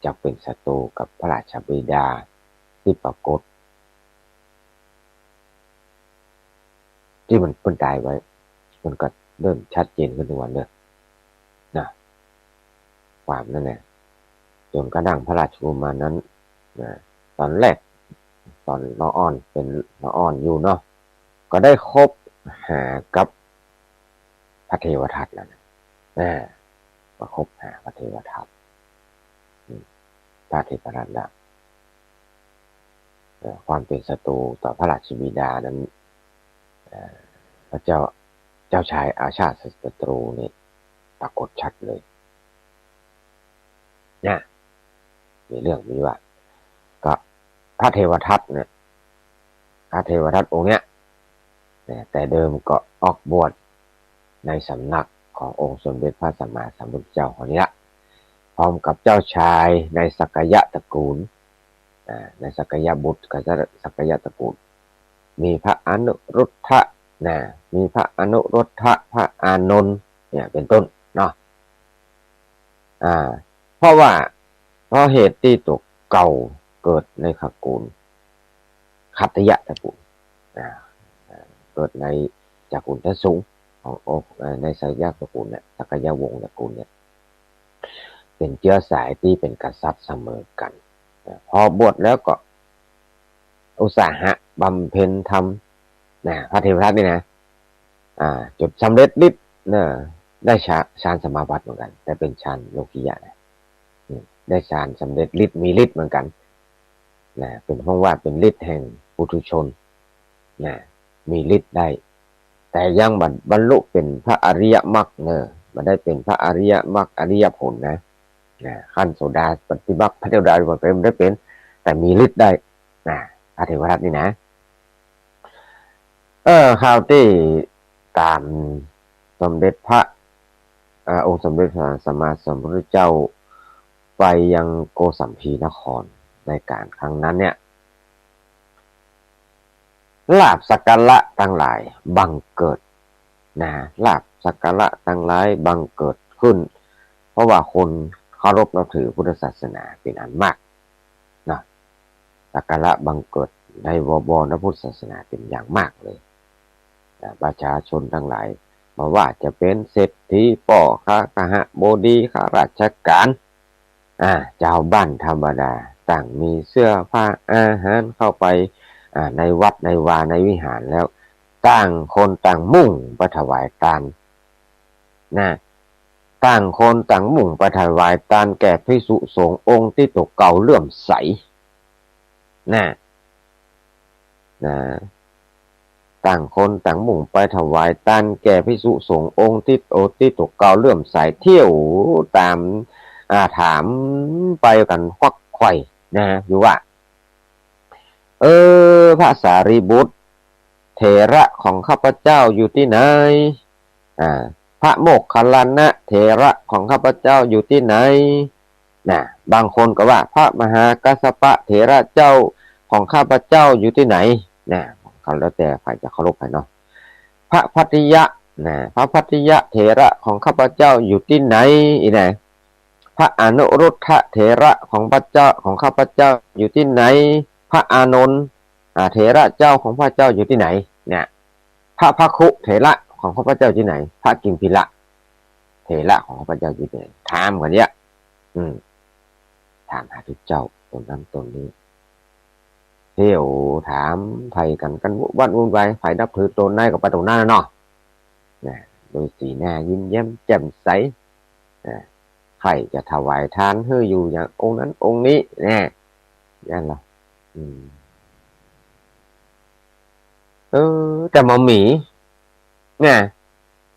จะเป็นศัตรูกับพระราชบิดาที่ปรากฏที่มันพ้นตายไว้มันก็เริ่มชัดเจนขึ้นทุกวันเลยนะความนั่นแหละจนกระทั่งพระราชกุมารนั้นนะตอนแรกตอนละอ่อนเป็นละอ่อนอยู่เนาะก็ได้คบหากับพระเทวทัตแล้วนะก็คบหาพระเทวทัตพระเทวทัตแล้วความเป็นศัตรูต่อพระราชบิดานั้นพระเจ้าชายอาชาติศัตรูนี่ปรากฏชัดเลยเนี่ยมีเรื่องนี้ว่าก็พระเทวทัตเนี่ยพระเทวทัตองค์เนี้ยแต่เดิมก็ออกบวชในสำนักขององค์สมเด็จพระสัมมาสัมพุทธเจ้าคนนี้ละพร้อมกับเจ้าชายในสักยะตระกูลในสักยะบุตรกับสักยะตระกูลมีพระอนุรุทธะมีพระอนุรุทธะพระอานนท์เนี่ยเป็นต้นเนาะเพราะเหตุที่ตัวเก่าเกิดในตระกูลขัตติยะตระกูลเกิดในตระกูลทสูงของในสักยะตระกูลเนี่ยสักยะวงศ์ตระกูลเนี่ยเป็นเชื้อสายที่เป็นกษัตริย์เสมอกันพอบวชแล้วก็อุตสาหะบำเพ็ญธรรมพระเทวทัตนี่นะจนสำเร็จฤทธิ์ได้ฌานสมาบัติเหมือนกันแต่เป็นฌานโลกิยะนะได้ฌานสำเร็จฤทธิ์มีฤทธิ์เหมือนกันเป็นห้องว่าเป็นฤทธิ์แห่งปุถุชนมีฤทธิ์ได้แต่ยังบรรลุเป็นพระอริยมรรคมันได้เป็นพระอริยมรรคอริยผลนะขั้นโสดาปฏิบัติพระเทวดาบนเป็นได้เป็นแต่มีฤทธิ์ได้พระเทวทัตนี่นะข่าวที่ตามสมเด็จพระองค์สมเด็จพระสัมมาสัมพุทธเจ้าไปยังโกสัมพีนครในการครั้งนั้นเนี่ยลาภสักการะทั้งหลายบังเกิดลาภสักการะทั้งหลายบังเกิดขึ้นเพราะว่าคนเคารพนับถือพุทธศาสนาเป็นอันมากสักการะบังเกิดในวรพุทธศาสนาเป็นอย่างมากเลยประชาชนทั้งหลายมาว่าจะเป็นเศรษฐีป่อค้าคหบดีข้าราชการเจ้าบ้านธรรมดาต่างมีเสื้อผ้าอาหารเข้าไปในวัดในวาในวิหารแล้วต่างคนต่างมุ่งไปถวายทานต่างคนต่างมุ่งไปถวายทานแก่ภิกษุสงฆ์องค์ที่ตกเก่าเลื่อมใสต่างคนต่างมุ่งไปถวายทานแก่ภิกษุสงฆ์องค์ที่ตกเก่าเลื่อมใสเที่ยวตามถามไปกันควักไขว่อยู่ว่าพระสารีบุตรเถระของข้าพเจ้าอยู่ที่ไหนพระโมคคัลลานะเถระของข้าพเจ้าอยู่ที่ไหนบางคนก็ว่าพระมหากัสสปะเถระเจ้าของข้าพเจ้าอยู่ที่ไหนเขาแล้วแต่ใครจะเคารพใครเนาะพระพัทติยะพระพัทติยะเถระของข้าพเจ้าอยู่ที่ไหนพระอนุรุทธะเถระของพระเจ้าของข้าพเจ้าอยู่ที่ไหนพระอานนท์เถระเจ้าของพระเจ้าอยู่ที่ไหนพระภัคคุเถระของข้าพเจ้าที่ไหนพระกิมพิละเถระของข้าพเจ้าอยู่ที่ไหนถามกันเนี้ยถามหาทุกเจ้าตนนั้นตนนี้เที่ยวถามไทยกันวันวุ่นวายไฟนับถือตนได้กับประตูหน้าเนาะโดยสีหน้ายิ้มแย้มแจ่มใสใครจะถวายทานให้อยู่อย่างองค์นั้นองค์นี้นั่นหรอแต่หมอหมี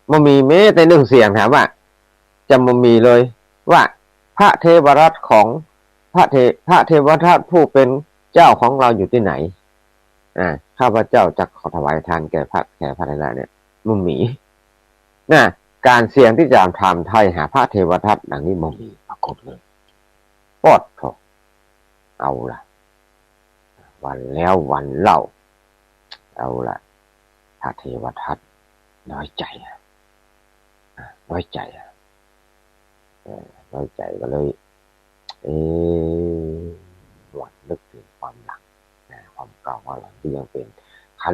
หมอหมีแม้แต่หนึ่งเสียงถามว่าจะหมอหมีเลยว่าพระเทวรัตน์ของพระเทวทัตผู้เป็นเจ้าของเราอยู่ที่ไหนข้าพเจ้าจะขอถวายทานแก่พระเทระเนี่ยหมอหมีการเสี่ยงที่จะทำไทยหาพระเทวทัตดังนี้หมอหมีปรากฏเลยปอดโถเอาล่ะวันแล้ววันเล่าเอาล่ะพระเทวทัตน้อยใจน้อยใจก็เลย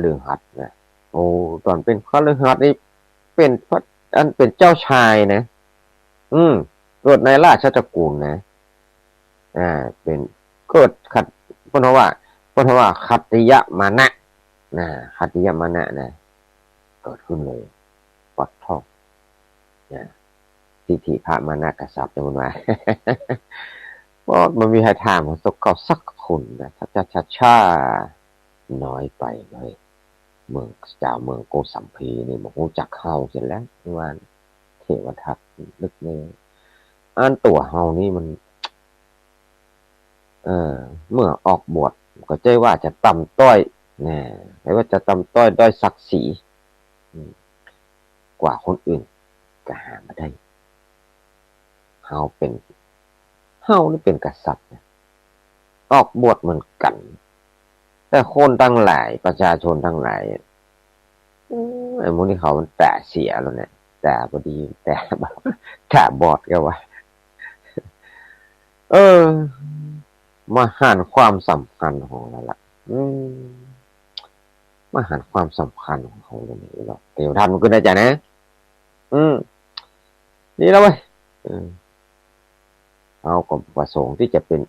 ฤหัสถ์นะโอ้ตอนเป็นคฤหัสถ์นี่เป็นพระอันเป็นเจ้าชายนะเกิดในราชตระกูลนะเป็นเกิดขัดเพราะว่าขัตติยมานะนะขัตติยมานะนะเกิดขึ้นเลยปัดทองนะทิฏฐิพระมานะกษัตริย์จะมันว่า เพราะมันมีให้ถามของตกเก่าสักคนนะถ้าจะชาน้อยไปเลยเมืองเจ้าเมืองโกสัมพีนี่บอกรู้จักเฮาเสร็จแล้วว่าเทวทัตนึกเลยอันตัวเฮานี่มันเมื่อออกบวชก็ใจว่าจะต่ำต้อยนะไม่ว่าจะต่ำต้อยด้อยศักดิ์ศรีกว่าคนอื่นก็หามาได้เฮานี่เป็นกษัตริย์ออกบวชเหมือนกัน แต่คนทั้งหลายประชาชนทั้งหลายไอ้พวกนี้เขามันแต่เสียแล้วเนี่ยแต่พอดีแต่บอดก็ว่ามาหันความสำคัญของเราละมาหันความสำคัญของเขาเลยนี่หรอกเดี๋ยวท่านมันก็ได้ใจนะนี่แล้วเว้ยเอาก็ประสงค์ที่จะเป็น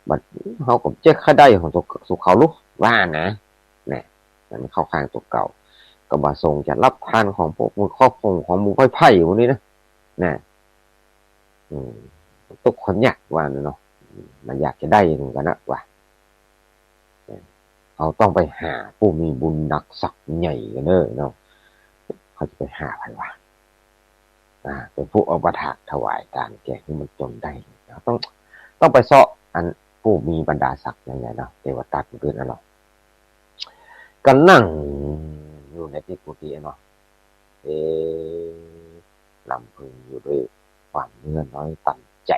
บัดเขาก็เจ๊ค่าได้ของสุขเขาลุกว่านะเนี่ยมันเข้าข้างตัวเก่าก็ประสงค์จะรับทานของพวกมือครอบครองของมือไพ่พวกนี้นะตุกคนอยากว่าเนาะมันอยากจะได้เหมือนกันนะว่าเขาต้องไปหาผู้มีบุญหนักศักดิ์ใหญ่กันเนาะเขาจะไปหาใครวะเป็นผู้เอาประทานถวายการแก่ที่มันจนได้ต้องไปเสาะอันผู้มีบรรดาศักดิ์ยังไงเนาะเทวทัตมันเกิดอะไรก็นั่งอยู่ในที่กุฏิเนาะลำพึงอยู่ด้วยความเมื่อน้อยต่ำใจ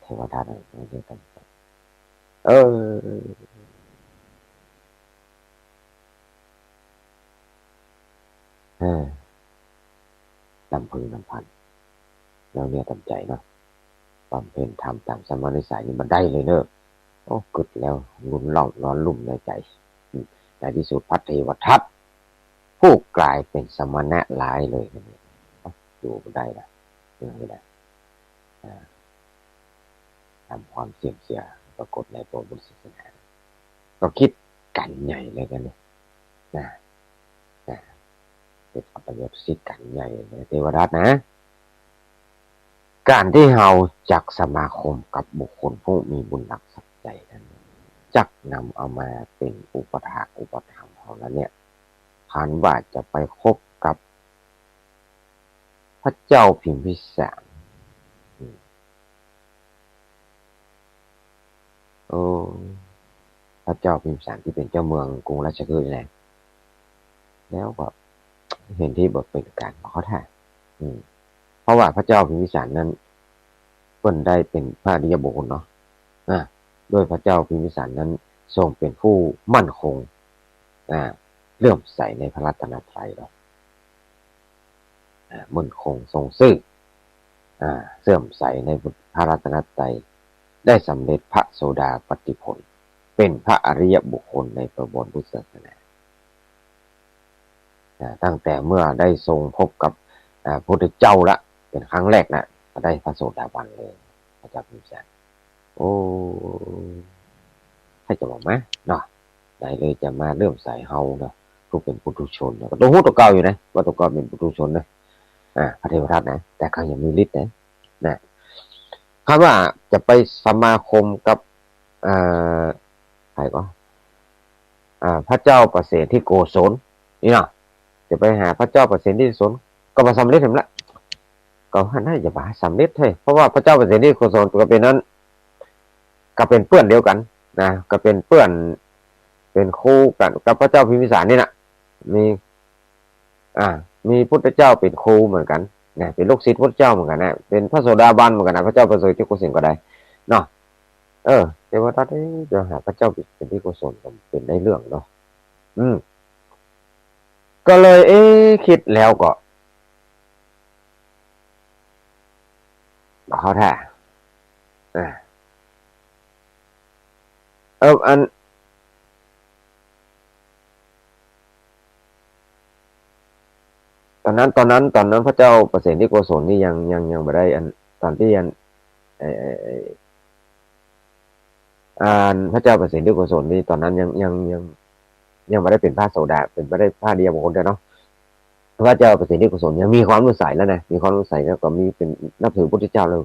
เทวทัตไม่ได้ต่ำใจลำพึงลำพันแล้วเนี่ยต่ำใจเนาะความเป็นธรรมตามสมานิสัยนี่มันได้เลยเนอะโอ้กึดแล้วรุนเล่าร้อนลุ่มในใจในที่สุดพระเทวทัตผู้กลายเป็นสมณะหลายเลยนี่อยู่ไม่ได้ละยังไม่ได้ทำความเสื่อมเสียปรากฏในตัวบุญศาสนาก็คิดกันใหญ่เลยกันเนี่ยเป็นอัปยศสิกันใหญ่ในเทวทัตนะการที่เราจักสมาคมกับบุคคลผู้มีบุญหนักสักใจนั้นจักนำเอามาเป็นอุปถากอุปถัมภ์ของเราเนี่ยหันว่าจะไปคบกับพระเจ้าพิมพิสารพระเจ้าพิมพิสารที่เป็นเจ้าเมืองกรุงราชคฤห์นี่แล้วก็เห็นที่บทเป็นการขอท่าเพราะว่าพระเจ้าพิมพิสารนั้นเพิ่นได้เป็นพระอริยบุคคลเนาะด้วยพระเจ้าพิมพิสารนั้นทรงเป็นผู้มั่นคงเลื่อมใสในพระรัตนตรัยเนาะมั่นคงทรงซื่อเสื่อมใสในพระรัตนตรัยได้สำเร็จพระโสดาปัตติผลเป็นพระอริยบุคคลในประวัติพุทธศาสนาตั้งแต่เมื่อได้ทรงพบกับพระพุทธเจ้าละเป็นครั้งแรกนะก็ได้พระโสดาบันเลยพระเจ้าพิมพิสารโอ้ให้จะบอกไหมเนาะได้เลยจะมาเริ่มใส่เฮาเนาะผู้เป็นปุถุชนก็ตัวหูตัวเก่าอยู่นะว่าตัวเก่าเป็นปุถุชนนะพระเทวทัตนะแต่เขายังมีฤทธิ์นะคำว่าจะไปสมาคมกับใครก็พระเจ้าประเสริฐที่โกศลนี่เนาะจะไปหาพระเจ้าประเสริฐที่โกศลก็มาสำเร็จเห็นละก็น่าจะมาสำเร็จให้เพราะว่าพระเจ้าประเสริฐที่โกศลก็เป็นนั้นก็เป็นเพื่อนเดียวกันนะก็เป็นเพื่อนเป็นคู่กันกับพระเจ้าพิมพิสารนี่นะมีพุทธเจ้าเป็นครูเหมือนกันนะเป็นลูกศิษย์พุทธเจ้าเหมือนกันนะเป็นพระโสดาบันเหมือนกันนะพระเจ้าประเสริฐที่โกศลก็ได้เนาะแต่ว่าถ้าจะหาพระเจ้าเป็นที่โกศลก็เป็นได้เรื่องเนาะก็เลยคิดแล้วก็เขาแท้อัน ตอนนั้นพระเจ้าประเสนที่โกศลนี่ยังไม่ได้อันตอนที่อันไอไอไอพระเจ้าประเสนที่โกศลนี่ตอนนั้นยังไม่ได้เป็นพระโสดาเป็นไม่ได้พระเดียบุคคลเดียวเนาะพระเจ้าประเสนที่โกศลยังมีความรู้ใสแล้วนะมีความรู้ใสแล้วก็มีเป็นนับถือพระพุทธเจ้าเลย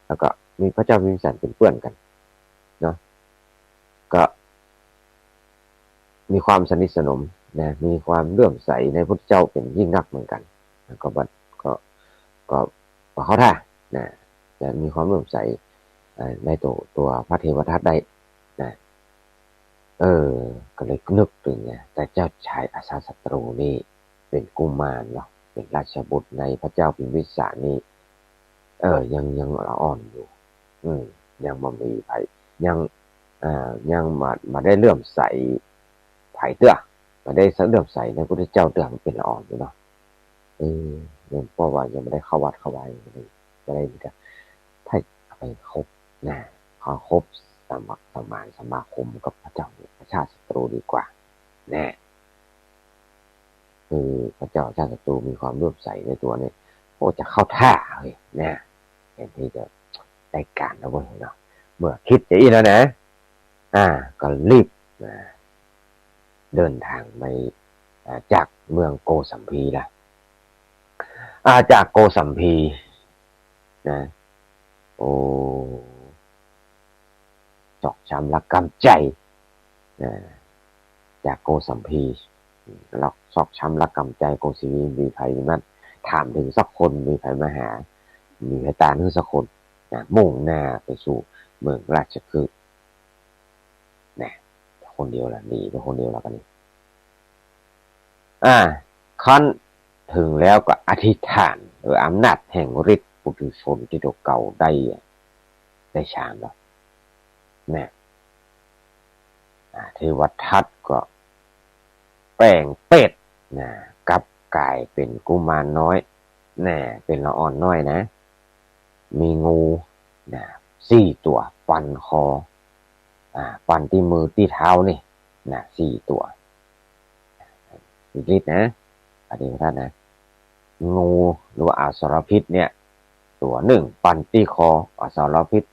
แล้วก็มีพระเจ้าพิมพิสารเป็นเพื่อนกันเนาะก็มีความสนิทสนมนะมีความเลื่อมใสในพระพุทธเจ้าเป็นยิ่งนักเหมือนกันก็บัดก็ก็เขาท่านะจะมีความเลื่อมใสในตัวพระเทวทัตได้นะก็เลยนึกถึงไงแต่เจ้าชายอาชาศัตรูนี่เป็นกุมารเนาะเป็นราชบุตรในพระเจ้าพิมพิสารนี่ยังละอ่อนอยู่ยังบ่มีไผยังยังมาได้เลื่อมใสไผเตื้อมาได้เลื่อมใสในพระพุทธเจ้าเตื้อมันเป็นละอ่อนอยู่เนาะยังเพราะว่ายังไม่ได้เข้าวัดเข้าไว้ไม่ได้มีการถ้าไปคบนะขอคบสมาคมกับพระเจ้าพระชาติศัตรูดีกว่าแน่คือพระเจ้าชาติศัตรูมีความเลื่อมใสในตัวเนี่ยโอ้จะเข้าท่าเลยเนี่ยเห็นที่จะได้การแล้วเว้ยเนาะเมื่อคิดอย่างนี้แล้วนะก็รีบเดินทางไปจากเมืองโกสัมพีนะจากโกสัมพีนะโอ้จอกช้ำละกำใจนะจากโกสัมพีเราซอกช้ำละกำใจโกสีมีใครมันถามถึงสักคนมีใครมาหามีใครตานึงสักคนนะมุ่งหน้าไปสู่เมืองราชคฤห์นะคนเดียวละหนีไปคนเดียวแล้วกันนี่ขั้นถึงแล้วก็อธิษฐานอำนาจแห่งฤทธิ์ปุถุชนที่ตัวเก่าได้ฌานแล้วนะเทวทัตก็แปลงเป็ดนะกลับกลายเป็นกุมารน้อยนะเป็นละอ่อนน้อยนะมีงูนะ4 ตัวฟันคอฟันที่มือที่เท้านี่นะ4 ตัวอีกนิดนะอดีตท่านนะงูหรือว่าอสรพิษเนี่ยตัวหนึ่งฟันที่คออสรพิษ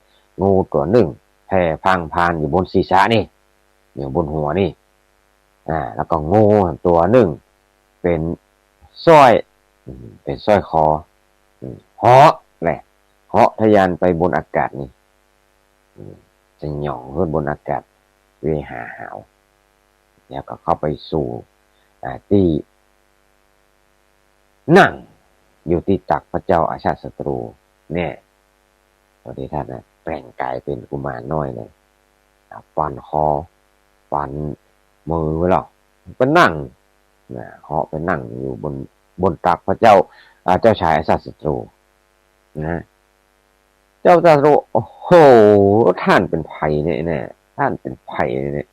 งูตัวหนึ่งแผ่พังพานอยู่บนศีรษะนี่อยู่บนหัวนี่แล้วก็งูตัวหนึ่งเป็นสร้อยคอเหาะแหละเหาะทะยานไปบนอากาศนี่จะหย่องขึ้นบนอากาศเวหาหาวแล้วก็เข้าไปสู่ที่นั่งอยู่ที่ตักพระเจ้าอาชาติศัตรูเนี่ยตอนที่ท่านนะแปลงกายเป็นกุมารน้อยเลยฟันคอฟันมือไว้หรอกก็นั่งเหาะไปนั่งอยู่บนตักพระเจ้าชายอาชาติศัตรูนะเจ้าศัตรูโอ้โหท่านเป็นภัยเนี่ยท่านเป็นภัยเนี่ย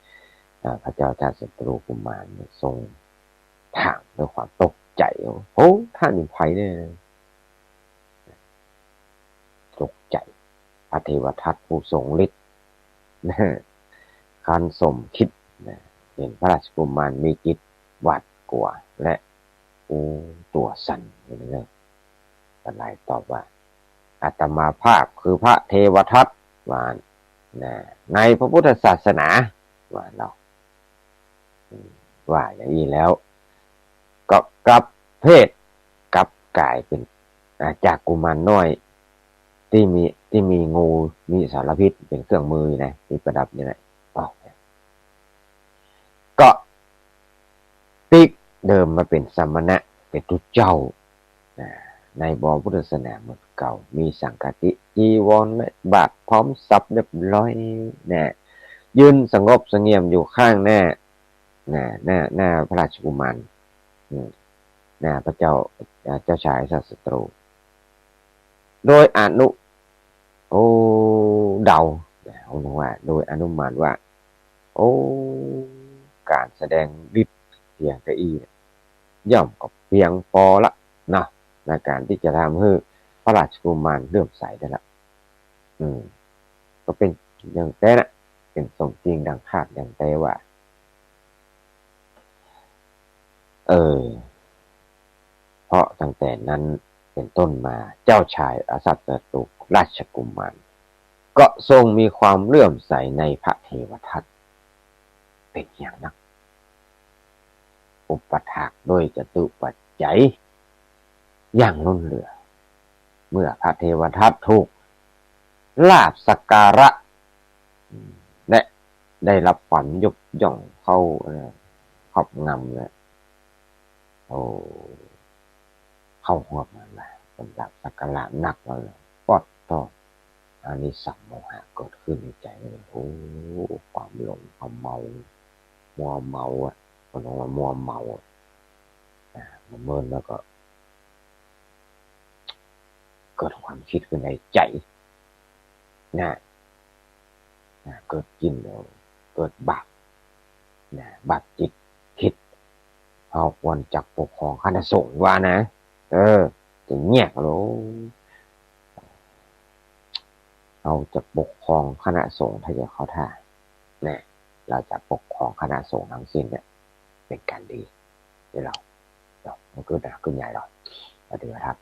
พระเจ้าชาติศัตรูกุมารทรงถามด้วยความตกใจโอ้ท่านเป็นภัยเนี่ยตกใจพระเทวทัตผู้ทรงฤทธิ์คันสมคิดเห็นพระราชกุมารมีจิตหวาดกลัวและตัวสั่นเลยก็ไล่ตอบว่าอาตมาภาพคือพระเทวทัตว่าในพระพุทธศาสนาว่าเราว่าอย่างนี้แล้วก็กลับเพศกลับกลายเป็นจากกุมารน้อยที่มีงูมีสารพิษเป็นเครื่องมือนะที่ประดับนี่แหละก็ติกเดิมมาเป็นสมณะเป็นทุเจ้าในบ่อพุทธศาสนาเหมือนเก่ามีสังฆติจีวรบาทพร้อมทรัพย์เรียบร้อยยืนสงบเสงี่ยมอยู่ข้างหน้าพระราชกุมารหน้าพระเจ้าชายศัตรูโดยเดาว่าโดยอนุมานว่าการแสดงฤทธิ์เพียงแต่ย่อมกับเพียงพอละนะในการที่จะทำให้พระราชกุมารเลื่อมใสได้ละก็เป็นอย่างแต่นะเป็นสมจริงดังคาดอย่างแต่ว่าพอ ราะตั้งแต่นั้นเป็นต้นมาเจ้าชายอสัตตุ ราชกุมารก็ทรงมีความเลื่อมใสในพระเทวทัตเป็นอย่างนักอุปถากด้วยจตุปัจจัยอย่างล้นเหลือเมื่อพระเทวทัตถูกลาภสักการะและได้รับความยกย่องเข้าครอบงำเลยเข้าหัวมันแหละสำหรับสักการะหนักเลยปอดต่ออันนี้สัมโมหะเกิดขึ้นในใจเลยความหลงความเมามัวเมาคนบอกว่ามัวเมามันเมินแล้วก็เกิดความคิดขึ้นในใจเกิดกินแล้วเกิดบาปบาปจิตคิดเอาควรจักปกครองคณะสงฆ์ว่านะจะแยกแล้วเราจะปกครองคณะสงฆ์ถ้าจะเข้าท่าเราจะปกครองคณะสงฆ์ทั้งสิ้นเนี่ยเป็นการดีเดี๋ยวเรามันเกิดหนักขึ้นใหญ่หรอกปฏิบัติครับ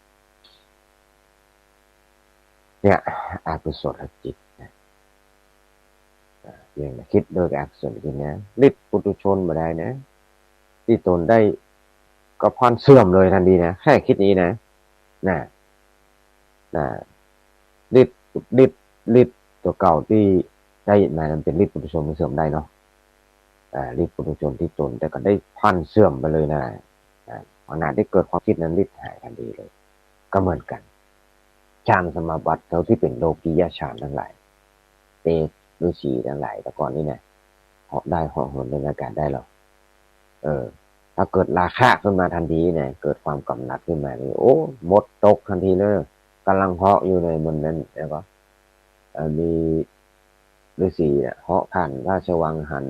เนี่ยอากุศลจิตอย่างคิดโดยอากุศลจิตนะฤทธิ์ปุถุชนมาได้นะที่ตนได้ก็พอนเสื่อมเลยทันทีนะแค่คิดนี้นะฤทธิ์ตัวเก่าที่ได้มามันเป็นฤทธิ์ปุถุชนมันเสื่อมได้เนาะฤทธิ์ปุถุชนที่ตนแต่ก็ได้พันเสื่อมไปเลยนะขณะที่เกิดความคิดนั้นฤทธิ์หายทันทีเลยก็เหมือนกันฌานสมาบัติเขาที่เป็นโลกียฌานทั้งหลายเตฤาษีทั้งหลายแต่ก่อนนี้เนี่ยเหาะได้เหาะเหินในอากาศได้หรอถ้าเกิดราคะขึ้นมาทันทีเนี่ยเกิดความกำหนัดขึ้นมานี่หมดตกทันทีเลยกำลังเหาะอยู่ในบนนั้นแล้วก็มีฤาษีเหาะผ่านราชวังหัน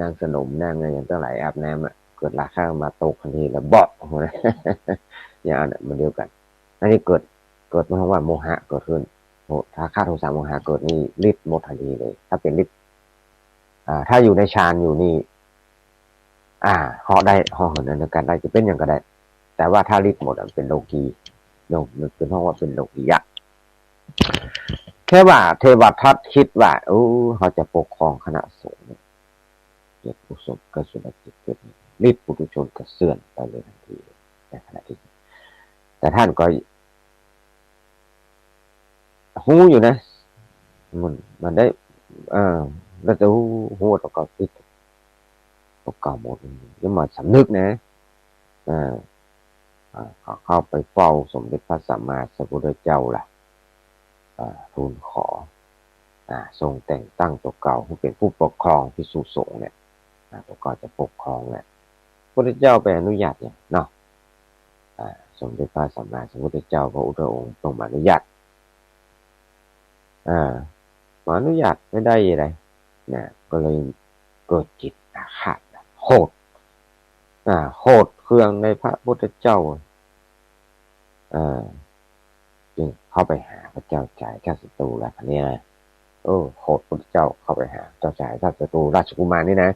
นางสนมนางอะไรอย่างตั้งหลายอาบน้ำเกิดราคะมาตกทันทีแล้วเบาะอย่างนั้นมันเดียวกันอันนี้เกิดเพราะว่าโมหะเกิดขึ้นราคะโทสะโมหะเกิดนี่ฤทธิ์หมดทันทีเลยถ้าเป็นฤทธิ์ถ้าอยู่ในฌานอยู่นี่เหาะได้เหาะเหินในการได้จะเป็นอย่างก็ได้แต่ว่าถ้าฤทธิ์หมดเป็นโลกีมันเป็นเพราะว่าเป็นโลกียะแค่ว่าเทวทัตคิดว่าเขาจะปกครองคณะสงฆ์เกิดกุศลกุศลจิตเกิดฤทธิ์ปุถุชนก็เสื่อมไปเลยทันทีในขณะที่แต่ท่านก็หูอยู่นะมันได้แล้วจะหูต่อก็คิดต่อเก่าหมดยังมาสำนึกนะเข้าไปเฝ้าสมเด็จพระสัมมาสัมพุทธเจ้าล่ะทูลขอทรงแต่งตั้งตัวเก่าผู้เป็นผู้ปกครองภิกษุสงฆ์เนี่ยตัวเก่าจะปกครองแหละพระพุทธเจ้าไปอนุญาตเนี่ยเนาะสมเด็จพระสัมมาสัมพุทธเจ้าพระพุทธองค์ทรงอนุญาตมาอนุญาตไม่ได้อะไรก็เลยเกิดจิตอาฆาตโหดเครื่องในพระพุทธเจ้าจึงเข้าไปหาพระเจ้าจ่ายชาติศัตรูแล้วคันนี้นะโหดพุทธเจ้าเข้าไปหาเจ้าจ่ายชาติศัตรูราชกุมารนี่นะ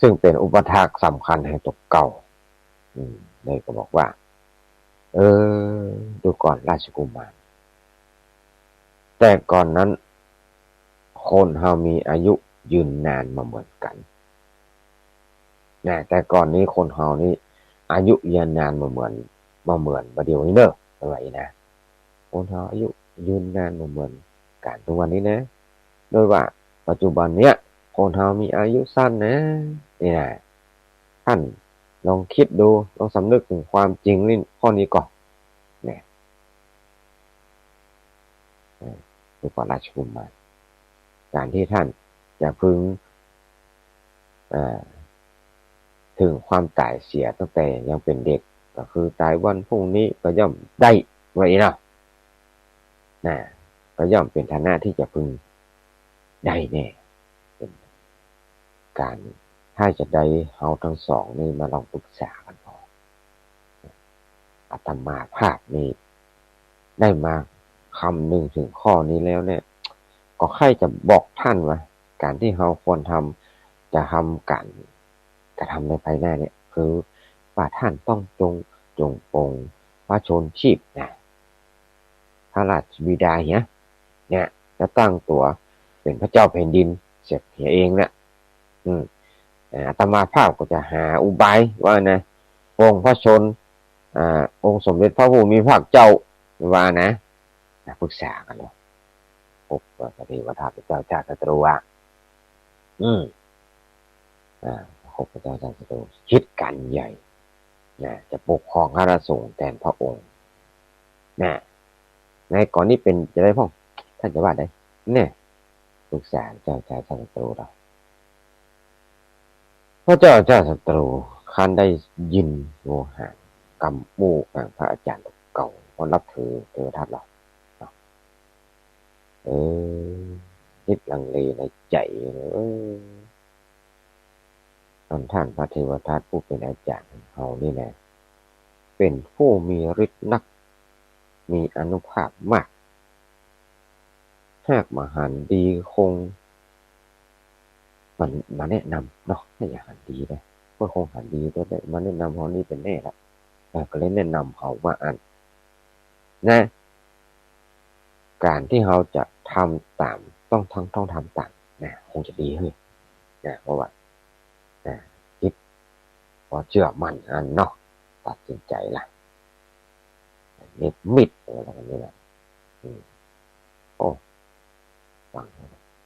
ซึ่งเป็นอุปถากสำคัญแห่งตัวเก่าเลยก็บอกว่าดูก่อนราชกุมารแต่ก่อนนั้นคนเฮามีอายุยืนนานมาเหมือนกันแต่ก่อนนี้คนเฮานี่อายุยืนนานมาเหมือนประเดี๋ยวนี้เนอะอะไรนะคนเฮาอายุยืนนานมาเหมือนกันทุกวันนี้นะโดยว่าปัจจุบันเนี้ยคนเฮามีอายุสั้นนะนี่นะท่านลองคิดดูลองสำนึกถึงความจริงนี่ข้อนี้ก่อนดูก่อนราชกุมารการที่ท่านจะพึงถึงความตายเสียตั้งแต่ยังเป็นเด็กก็คือตายวันพรุ่งนี้ก็ย่อมได้ไว้นะก็ย่อมเป็นฐานะที่จะพึงได้แน่เป็นการถ้าจะได้เฮาทั้งสองนี่มาลองปรึกษากันพออาตมาภาพนี้ได้มาคำหนึ่งถึงข้อนี้แล้วเนี่ยก็ใครจะบอกท่านว่าการที่เราควรทำจะทำการกระทำในภายหน้าเนี่ยคือว่าท่านต้องจง จงปงพระชนชีพนะพระราชบิดาเนี่ยจะตั้งตัวเป็นพระเจ้าแผ่นดินเสียเองนะอาตมาภาพก็จะหาอุบายว่านะองค์พระชนองค์สมเด็จพระผู้มีพระเจ้าว่านะปรึกษากันเลยพบพระเทวทัตเจ้าชาติศัตรูพบพระเจ้าชาติศัตรูคิดกันใหญ่นะจะปกครองข้าราชสงฆ์แทนพระองค์นะในก่อนนี้เป็นจะได้พ่อท่านจะว่าได้เนี่ยปรึกษาเจ้าชาติศัตรูเราพระเจ้าชาติศัตรูคันได้ยินโมหะกำมูของพระอาจารย์เก่าคนรับถือเทวทัตเราคิดลังเลในใจท่านพระเทวทัตผู้เป็นอาจารย์เฮานี่แหละเป็นผู้มีฤทธิ์นักมีอานุภาพมากหากมหันต์ดีคงมันมาแนะนำเนาะถ้าอยากหันดีเลยก็คงหันดีตัวได้มาแนะนำเขานี่เป็นแน่ละก็เลยแนะนำเขาว่านะการที่เขาจะทำตามต้องทำตามนะคงจะดีขึ้นนะเพราะว่าคิดพอเชื่อมั่นเนาะตัดสินใจละเน็บมิดอะไรแบบนี้แหละโอ้ฟัง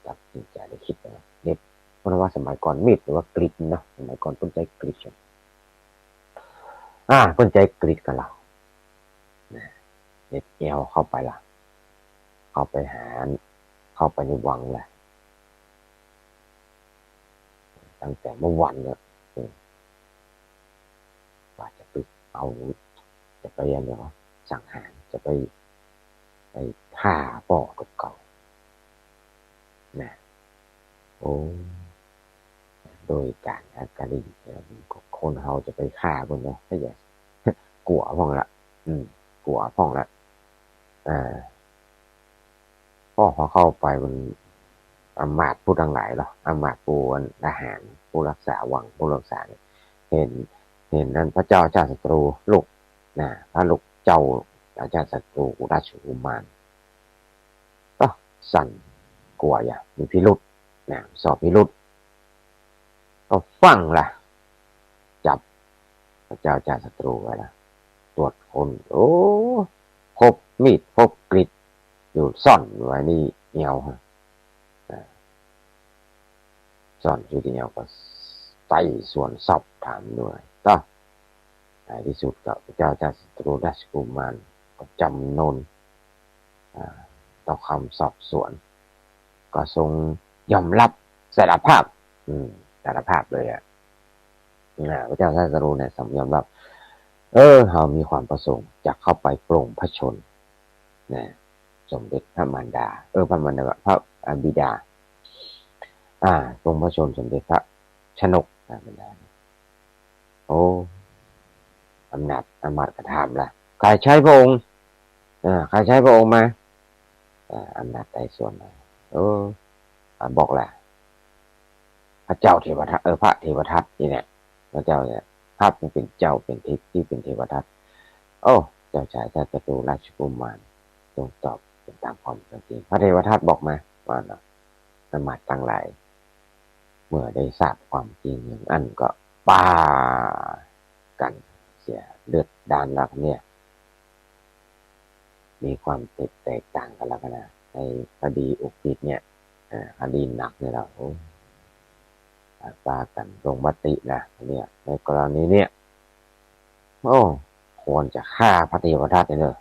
ตัดสินใจเลยคิดนะเน็บเพราะว่าสมัยก่อนมิดหรือว่ากริดนะสมัยก่อนต้นใจกริดต้นใจกริดกันเราเน็บเอวเข้าไปละเข้าไปในวังแหละตั้งแต่เมื่อวันเนี่ยว่าจะไปจะไปยังไงวะสังหารจะไปฆ่าพ่อเก่านะโอ้โดยการคนเขาจะไปฆ่าคนเนาะถ้าอย่างกลัวพ่องละกลัวพ่องละพ่อเขาเข้าไปมันอำมาตย์ผู้ทั้งหลายหรออำมาตย์ผู้ทหารผู้รักษาวังผู้รักษาเนี่ยเห็นนั้นพระเจ้าชาติศัตรูลูกพระลูกเจ้าอาจารย์ศัตรูราชกุมารก็สั่นกลัวอย่างมีพิรุษสอบพิรุษก็ฟังล่ะจับพระเจ้าชาติศัตรูไว้ละตรวจคนพบมีดพบกริดอยู่ซ่อนไว้นี่เหี่ยวซ่อนอยู่ที่เหี่ยวก็ไต่สวนสอบถามด้วยก็ในที่สุดกับพระเจ้าชาติศัตรูราชกุมารก็จำนนต่อคำสอบสวนก็ทรงยอมรับสารภาพเลยพระเจ้าชาติศัตรูเนี่ยยอมรับเขามีความประสงค์จะเข้าไปปรงพระชนสมเด็จพระมารดาพระมารดาพระบิดาปรงพระชนสมเด็จพระชนกมารดาอำนาจกระทำละใครใช้พระองค์มาอำนาจใดส่วนไหนบอกแหละพระเจ้าเทวทัตพระเทวทัตนี่เนี่ยพระเจ้าเนี่ยภาพมันเป็นเจ้าเป็นทิพย์ที่เป็นเทวทัตเจ้าชายชาติศัตรูราชกุมารจงตอบเป็นตามความเป็นจริงพระเทวทัตบอกมาว่าสมัติตั้งหลายเมื่อได้ทราบความจริงอย่างนั้นก็ป้ากันเสียเลือดดานแล้วเนี่ยมีความแตกต่างกันแล้วนะในคดีอุกฤษเนี่ยคดีหนักเนี่ยเราปากันลงมตินะเนี่ยในกรณีเนี่ยควรจะฆ่าพระเทวทัตเลย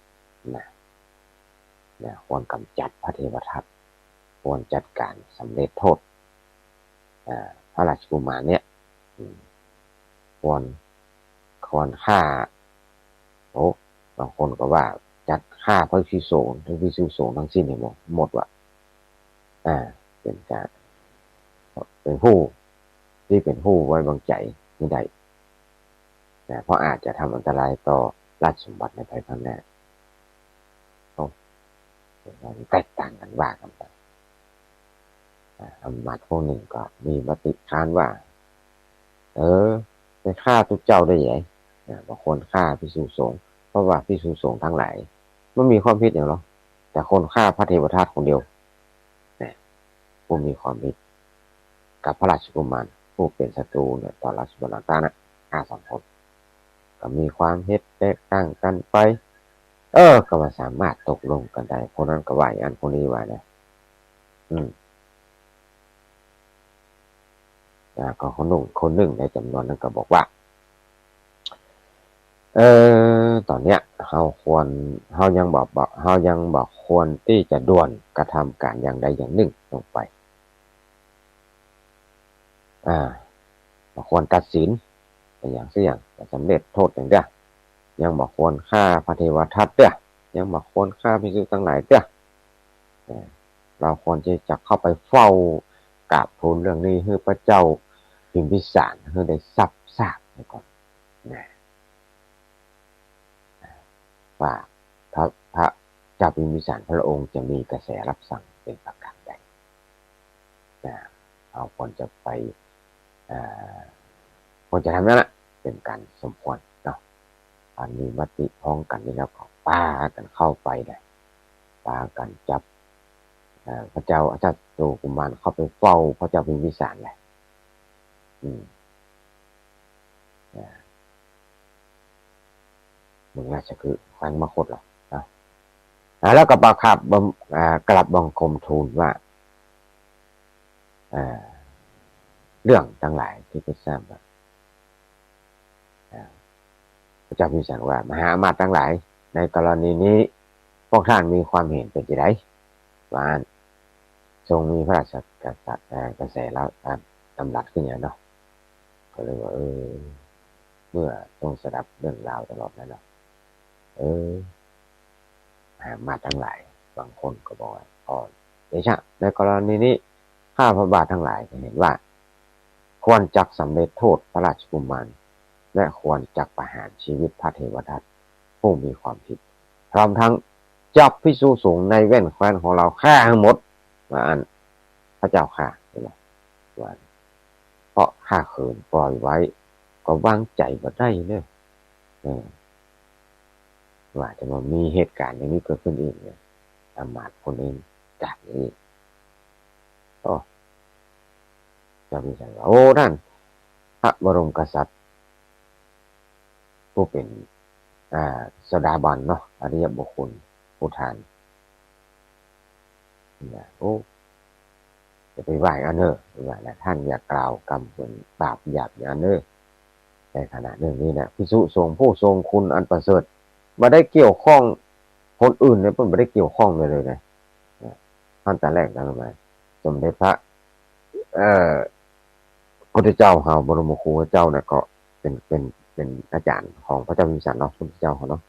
นะควรกำจัดพระเทวทัตควรจัดการสำเร็จโทษพระราชกุมารเนี่ยควรฆ่าบางคนก็ว่าจัดฆ่าพระภิกษุสงฆ์ทั้งสิ้นให้หมดว่ะเป็นการเป็นผู้ที่เป็นผู้ไว้วางใจไม่ได้เพราะอาจจะทำอันตรายต่อราชสมบัติในภายภาคหน้าแตกต่างกันว่ากันไปอำมาตย์พวกหนึ่งก็มีมติค้านว่าไปฆ่าทุกเจ้าได้ยังไง บ่ควรฆ่าภิกษุสงฆ์เพราะว่าภิกษุสงฆ์ทั้งหลายไม่มีความผิดอย่างหรอกแต่คนฆ่าพระเทวทัตคนเดียวเนี่ยผู้มีความผิดกับพระราชกุมารผู้เป็นศัตรูเนี่ยต่อราชบุตรต่างๆนะ5-2 คนก็มีความเห็นแตกต่างกันไปก็มาสามารถตกลงกันได้คนนั้นก็ว่าอันคนนี้ว่าเนี่ยก็คนหนึ่งในจำนวนนั้นก็บอกว่าตอนเนี้ยเฮายังบอกควรที่จะด่วนกระทำการอย่างใดอย่างหนึ่งลงไปควรตัดสินเป็นอย่างเสี่ยงจะสำเร็จโทษอย่างเดียวยังบอกควรฆ่าพระเทวทัตเด้อยังบอกควรฆ่าภิกษุทั้งหลายเด้อเราควรที่จะเข้าไปเฝ้ากราบทูลเรื่องนี้ให้พระเจ้าพิมพิสารให้ได้ทราบไปก่อนนะว่าพระเจ้าพิมพิสารพระองค์จะมีกระแสรับสั่งเป็นประการใดเราควรจะไปควรจะทำนั่นแหละเป็นการสมควรเนาะอันนี้มติพ้องกันนี่แล้วก็ป้ากันเข้าไปเลยป้ากันจับพระเจ้าอาจารย์โตกุมารเข้าไปเฝ้าพระเจ้าพิมพิสารเลยเมืองราชคฤห์แขวงมคธหรอแล้วก็ประคับกราบบังคมทูลว่าเรื่องทั้งหลายที่ได้ทราบพระเจ้าพิมพิสารว่ามหาอมาตย์ทั้งหลายในกรณีนี้พวกท่านมีความเห็นเป็นอย่างไรว่าทรงมีพระราชกระแสแล้วดำรัสขึ้นอย่างเนาะก็เลยว่าเมื่อทรงสดับเรื่องราวตลอดแล้วเนาะมาทั้งหลายบางคนก็บอกว่าเดชะในกรณีนี้ข้าพระบาททั้งหลายเห็นว่าควรจักสำเร็จโทษพระราชกุมารและควรจักประหารชีวิตพระเทวทัตผู้มีความผิดพร้อมทั้งจับภิกษุสงฆ์ในแว่นแคว้นของเราฆ่าทั้งหมดว่าอันพระเจ้าฆ่าใช่ไหมว่าเพราะฆ่าขืนปล่อยไว้ก็วางใจบ่ได้เนี่ยว่าจะมามีเหตุการณ์อย่างนี้เกิดขึ้นอีกเนี่ยอามาตย์คนเองจากนี้จะมีสังว่านั่นพระบรมกษัตริย์ผู้เป็นสดาบันเนาะอริยบุคคลผู้ทานจะไปไหว้อันว่าแล้วท่านอย่ากล่าวกรรมเป็นบาปหยาบอย่างนั้นในขณะเรื่องนี้นะภิกษุสงฆ์ผู้ทรงคุณอันประเสริฐไม่ได้เกี่ยวข้องคนอื่นเนี่ยไม่ได้เกี่ยวข้องเลยนะท่านแต่แรกนะมาสมเด็จพระพุทธเจ้าเฮาบรมครูเจ้าเนี่ยก็เป็นอาจารย์ของพระเจ้าพิมพิสารเนาะพุทธเจ้าเขาเนาะ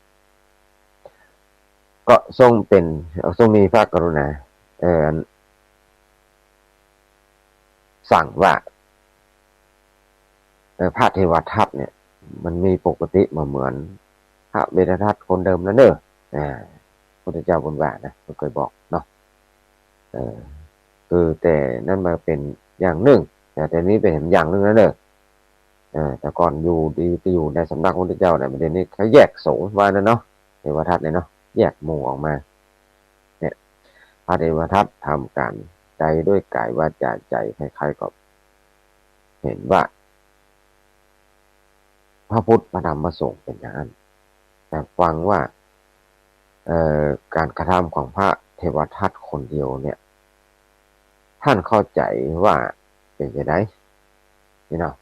ก็ทรงมีพระกรุณาสั่งว่าพระเทวทัตเนี่ยมันมีปกติมาเหมือนพระเบญจทัตคนเดิมแล้วเนอะพุทธเจ้าบนว่านะก็เคยบอกเนาะคือแต่นั่นมาเป็นอย่างหนึ่งแต่นี้เป็นอย่างหนึ่งแล้วเนอะแต่ก่อนอยู่ในสำนักพุทธเจ้าเนี่ยประเด็นนี้เขาแยกสงฆ์ว่านะเนาะเทวทัตเนี่ยเนาะแยกหมู่ออกมาเนี่ยพระเทวทัตทำการใจด้วยกายวาจาใจคล้ายๆกับเห็นว่าพระพุทธพระธรรมพระสงฆ์เป็นอย่างนั้นแต่ฟังว่าการกระทำของพระเทวทัตคนเดียวเนี่ยท่านเข้าใจว่าเป็นยังไงนี่เนาะ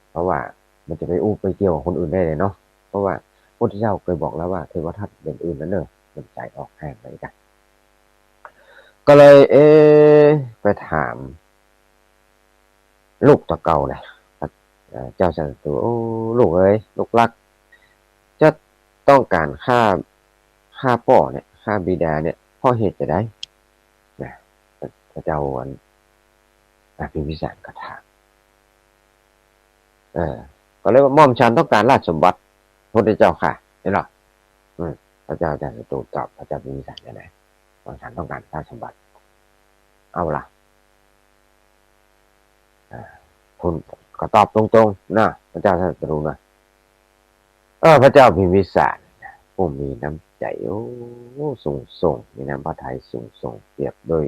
เพราะว่ามันจะไปไปเกี่ยวกับคนอื่นได้เลยเนาะเพราะว่าพระพุทธเจ้าเคยบอกแล้วว่าเทวทัตเป็นอื่นนั่นเนอะมันใจออกแห้งไปกันก็เลยไปถามลูกตะเกาเลยเจ้าสันตุลูกเอ้ยลูกรักจะต้องการฆ่าพ่อเนี่ยฆ่าบิดาเนี่ยเพราะเหตุจะได้นะพระเจ้าวันพิมพิสารก็ถามก็เลยว่าม่อมฉันต้องการราชสมบัติพระเจ้าค่ะเห็นหรอพระเจ้าจะตูตอบพระเจ้าพิมพิสารยังไงม่อมฉันต้องการราชสมบัติเอาล่ะทุนก็ตอบตรงๆนะ ระเจ้าศัตรูนะพระเจ้าพิมพิสารผู้มีน้ำใจสูงส่งมีน้ำพระทัยสูงส่งเปรียบด้วย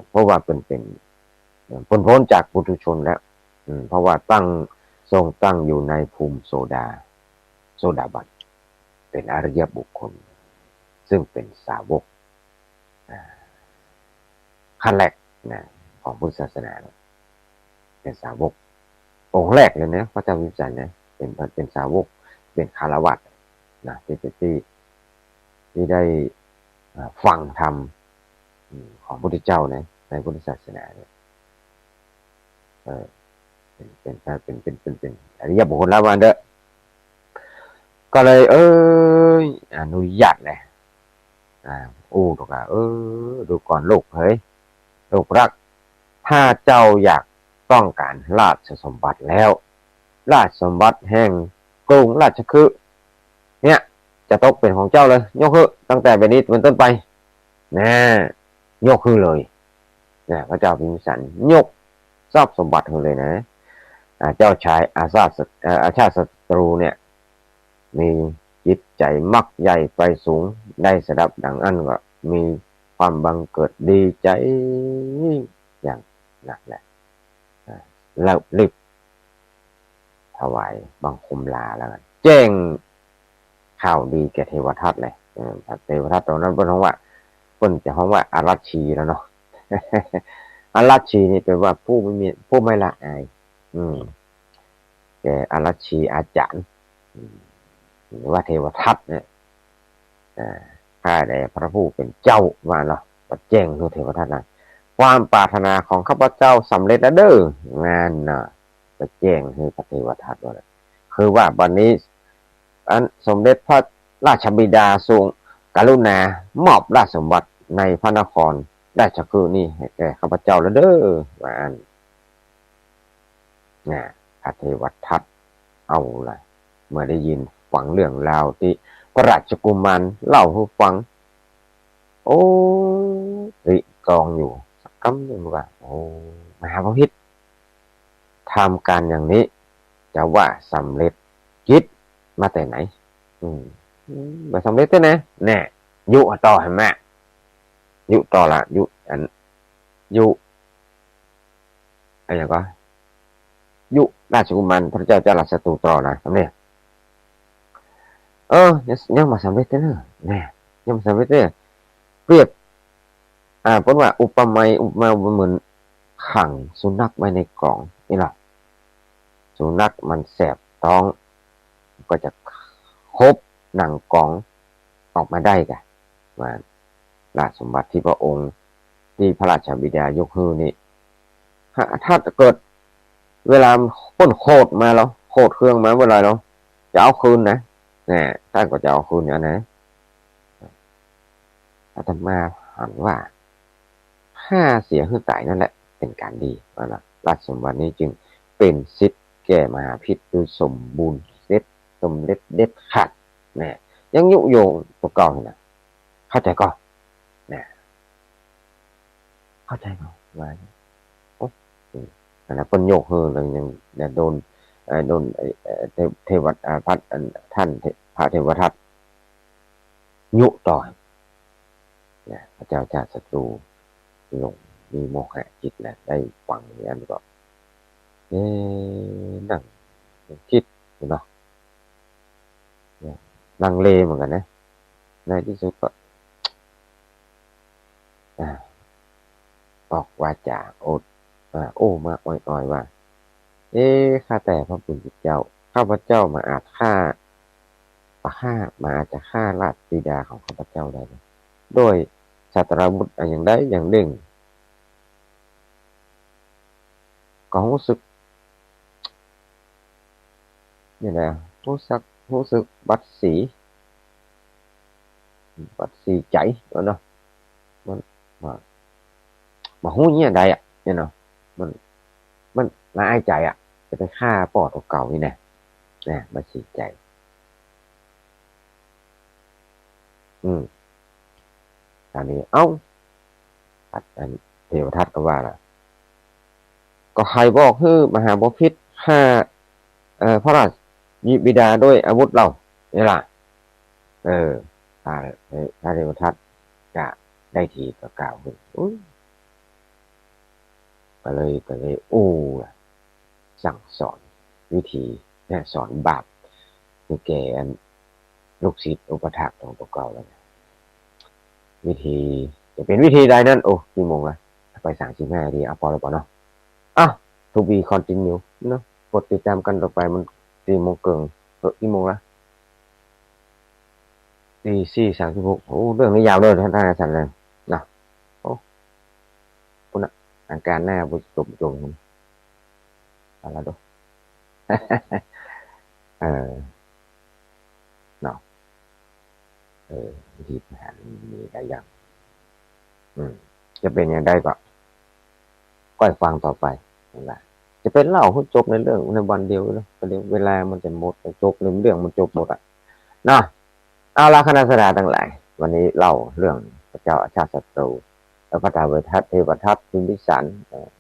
เพราะว่าเป็นพ้นจากปุถุชนแล้วเพราะว่าทรงตั้งอยู่ในภูมิโซดาบันเป็นอริยบุคคลซึ่งเป็นสาวกขั้นแรกนะของพุทธศาสนาเป็นสาวกองค์แรกเลยนะพระเจ้าพิมพิสารนะเป็นสาวกเป็นคารวะนะที่ได้ฟังธรรมของพระพุทธเจ้านะในพุทธศาสนาเนี่ยเป็นอริยบุคคลแล้ววันเด้อก็เลยอนุญาตเลยถูกดูก่อนลูกเฮ้ยลูกรักถ้าเจ้าอยากต้องการราชสมบัติแล้วราชสมบัติแห่งกรุงราชคฤห์เนี่ยจะตกเป็นของเจ้าเลยยกคือตั้งแต่บัดนี้เป็นต้นไปนะยกคือเลยนะพระเจ้าพิมพิสารยกทรัพย์สมบัติเลยนะเจ้าชายอาชาติศัตรูเนี่ยมีจิตใจมักใหญ่ไปสูงได้สดับดังอันก็มีความบังเกิดดีใจอย่างหนักแหละแล้วรีบถวายบังคมลาแล้วกันแจ้งข่าวดีแก่เทวทัตเลยเทวทัตตอนนั้นเป็นห้องจะห้องว่าอารัชชีแล้วเนาะ อารัชชีนี่แปลว่าผู้ไม่ละอายแต่อารัชชีอาจารย์หรือว่าเทวทัตเนี่ยข้าแต่พระผู้เป็นเจ้าว่าเนาะก็แจ้งคือเทวทัตนะความปรารถนาของข้าพเจ้าสำเร็จแล้วเด้องานน่ะก็แจ้งคือพระเทวทัตว่าคือว่าวันนี้สมเด็จพระราชบิดาทรงกรุณามอบราชสมบัติในพระนครราชคฤห์นี่ให้แก่ข้าพเจ้าแล้วเด้อว่าพระเทวทัตเอาล่ะเมื่อได้ยินฟังเรื่องราวที่พระราชกุมารเล่าให้ฟังริกรองอยู่สักคำหนึ่งว่ามหาภพิตรทำการอย่างนี้จะว่าสำเร็จกิจมาแต่ไหนมาสำเร็จแต่ไหนแน่ยุต่อให้แม่ยุต่อละยุอะไรก็ยุราชกุมารพระเจ้าจารัสตูต่อนะทำเนี่ยยังมาสำเร็จแต่เนอะแน่ยังมาสำเร็จเนี่ยเปรียบเพราะว่าอุปมาเหมือนขังสุนัขไว้ในกล่องนี่หรอสุนัขมันแสบท้องก็จะคบหนังกล่องออกมาได้กันมาราชสมบัติที่พระองค์ที่พระราชบิดายกให้นี่ถ้าเกิดเวลาพ้นโคตรมาแล้วโคตรเครื่องมาเมื่อไรแล้วจะเอาคืนนะท่านก็จะเอาคืนอย่างนะอาตมาหันว่าค่าเสียคือตายนั่นแหละเป็นการดีนะราชสมบัตินี้จึงเป็นสิทธิ์แก่มหาพิษโดยสมบูรณ์สมเด็ดขาดยังยุโยงตัวเก่านะเข้าใจก็เข้าใจก็มาคนโยกเฮอเลยยังโดนเทวทัตท่านพระเทวทัตยุต่อยพระเจ้าชาติศัตรูลงมีโมหะจิตแหละได้ฟังอย่างนั้นก็นั่งคิดเนาะลังเลเหมือนกันนะในที่สุดก็ออกวาจามาอ่อยว่าข้าแต่พระผู้เป็นเจ้าข้าพเจ้ามาอาจจะฆ่าราชบิดาของข้าพเจ้าได้โดยสัตราวุธอย่างใดอย่างหนึ่งก็รู้สึกนี่แหละรู้สึกบัดสีใจเนาะมันมาหู้เนี่ยใดเนี่ยเนาะมันละอายใจจะไปฆ่าป่อตัวเก่านี่นะบัดสีใจตอนนี้เทวทัตก็ว่าล่ะก็ใครบอกคือมหาบพิตรฆ่า พระราชบิดาด้วยอาวุธเรานี่ล่ะพระเทวทัตจะได้ทีก็กล่าวขึ้นก็เลยสั่งสอนวิธีเนี่ยสอนบาปคือแกลูกศิษย์อุปถากของตัวเก่าแล้ววิธีจะเป็นวิธีใดนั้นกี่โมงละไป35 นาทีพอแล้วป่ะเนาะto be continue เนาะกดติดตามกันต่อไปมัน4 โมงเกินกี่โมงละ4:36เรื่องนี้ยาวเลยท่านอาจารย์เลยนะคุณอาการหน้าบุจมอะไรดูเนาะวิธีแผนมีหลายอย่างจะเป็นอย่างไรก็ฟังต่อไปนะจะเป็นเล่าให้จบในเรื่องในวันเดียวนะเวลามันจะหมดจบเรื่องมันจบหมดนะเอาละคณะสดาทั้งหลายวันนี้เล่าเรื่องพระเจ้าอาชาติศัตรูและพระเทวทัตพิมพิสาร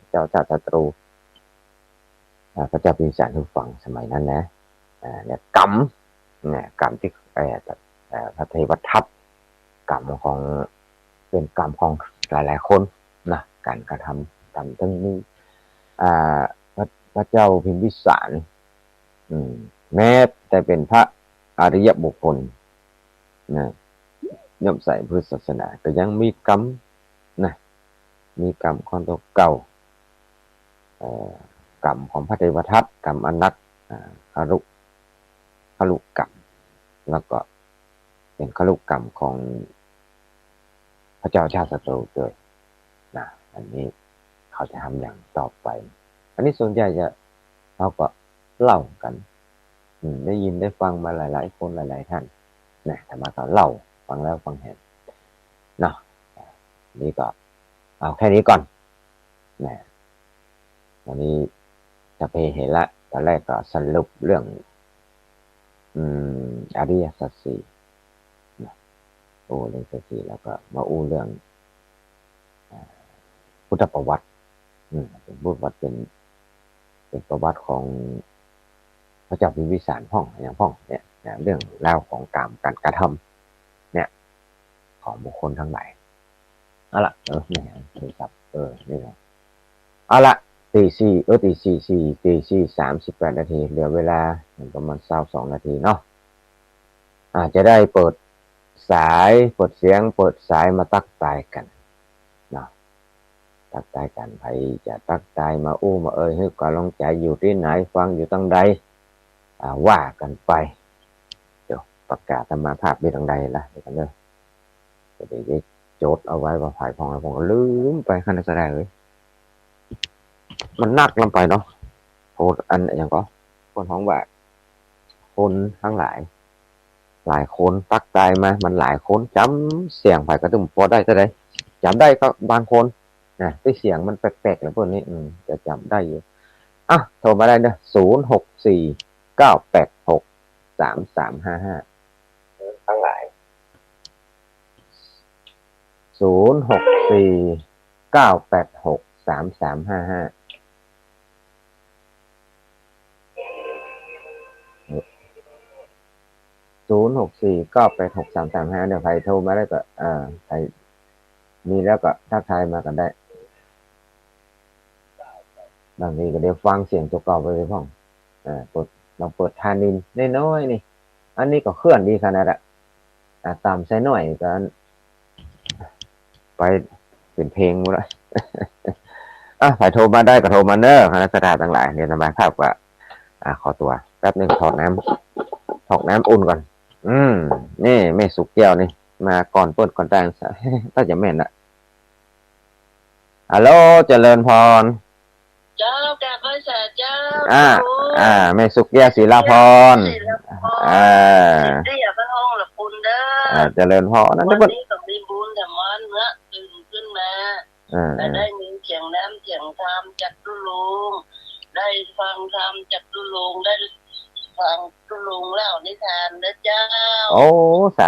เจ้าอาชาติศัตรูพระเจ้าพิมพิสารทุกฝั่งสมัยนั้นนะเนี่ยกรรมที่พระเทวทัตกรรมของเป็นกรรมของหลายๆคนนะการกระทำกรรมทั้งนี้พระเจ้าพิมพิสารแม้แต่เป็นพระอริยบุคคลนะย่อมใส่พุทธศาสนาก็ยังมีกรรมนะมีกรรมของตัวเก่ากรรมของพระเทวทัตกรรมอนัตคลุกรรมแล้วก็เป็นคลุกรรมของพระเจ้าชาติศัตรูด้วยนะอันนี้เขาจะทำอย่างต่อไปอันนี้ส่วนใหญ่จะเราก็เล่ากันได้ยินได้ฟังมาหลายๆคนหลายๆท่านนะแต่มาก็เล่าฟังแล้วฟังเห็นเนาะนี่ก็เอาแค่นี้ก่อนนะวันนี้จะไปเห็นละตอนแรกก็สรุปเรื่องอริยสัจสี่เรื่องสัจสี่แล้วก็มาเรื่องพุทธประวัติเป็นพุทธประวัติเป็นประวัติของพระเจ้าพิมพิสารอย่างเนี่ยเรื่องราวของการกระทำเนี่ยของบุคคลทั้งหลายเอาละเนี่ยโทรศัพท์นี่นะเอาละตี 38 นาทีเหลือเวลาประมาณ22 นาทีเนาะอาจจะได้เปิดเสียงเปิดสายมาตักทายกันนะตักทายกันใครจะตักทายมามาให้กำลังใจอยู่ที่ไหนฟังอยู่ตั้งใดว่ากันไปเดี๋ยวประกาศธรรมาภาพไปทางใดล่ะเดี๋ยวกันเลยจะได้โจทย์เอาไว้ว่าฝ่ายพองผมก็ลืมไปขนาดแสดงเลยมันนักลงไปเนาะโหอันอย่างก็คนท้องว่าคนทั้งหลายคนตักตายมามันหลายคนจำเสียงฝ่ายกระตุ้มพอได้จะได้จำได้ก็บางคนนะที่เสียงมันแปลกๆแล้วพวกนี้จะจำได้อยู่โทรมาได้นะ0649863355ทั้งหลาย06498633550649863355เดี๋ยวใครโทรมาได้ก็ใครมีแล้วก็ทักทายมากันได้บางทีก็เดี๋ยวฟังเสียงตัวเก่าไปเลยพ่องลองเปิดทานินน้อยๆนี่อันนี้ก็เคลื่อนดีขนาดตามใช้หน่อยก็ไปเป็นเพลงหมดเลยใครโทรมาได้ก็โทรมาเนอะคณะสถานต่างหลายเดี๋ยวสบายภาพว่าขอตัวแป๊บนึงถอดน้ำอุ่นก่อนนี่ไม่สุกแก้วนี่มาก่อนเปิดก่อนแต่งถ้าจะแม่นฮัลโหลเจริญพรเจ้าแกก็เสร็จเจ้าแม่สุกแก้วศิลาพรที่อยากไปห้องละคุณเด้อเจริญพรวันนี้กับมีบุญแต่มันเมื่อตื่นขึ้นมาแต่ได้ยินเสียงน้ำเสียงธรรมจากตุลุงได้ฟังธรรมจากตุลุงได้ฟังตุลุงเล่านิทานนะเจ้าสา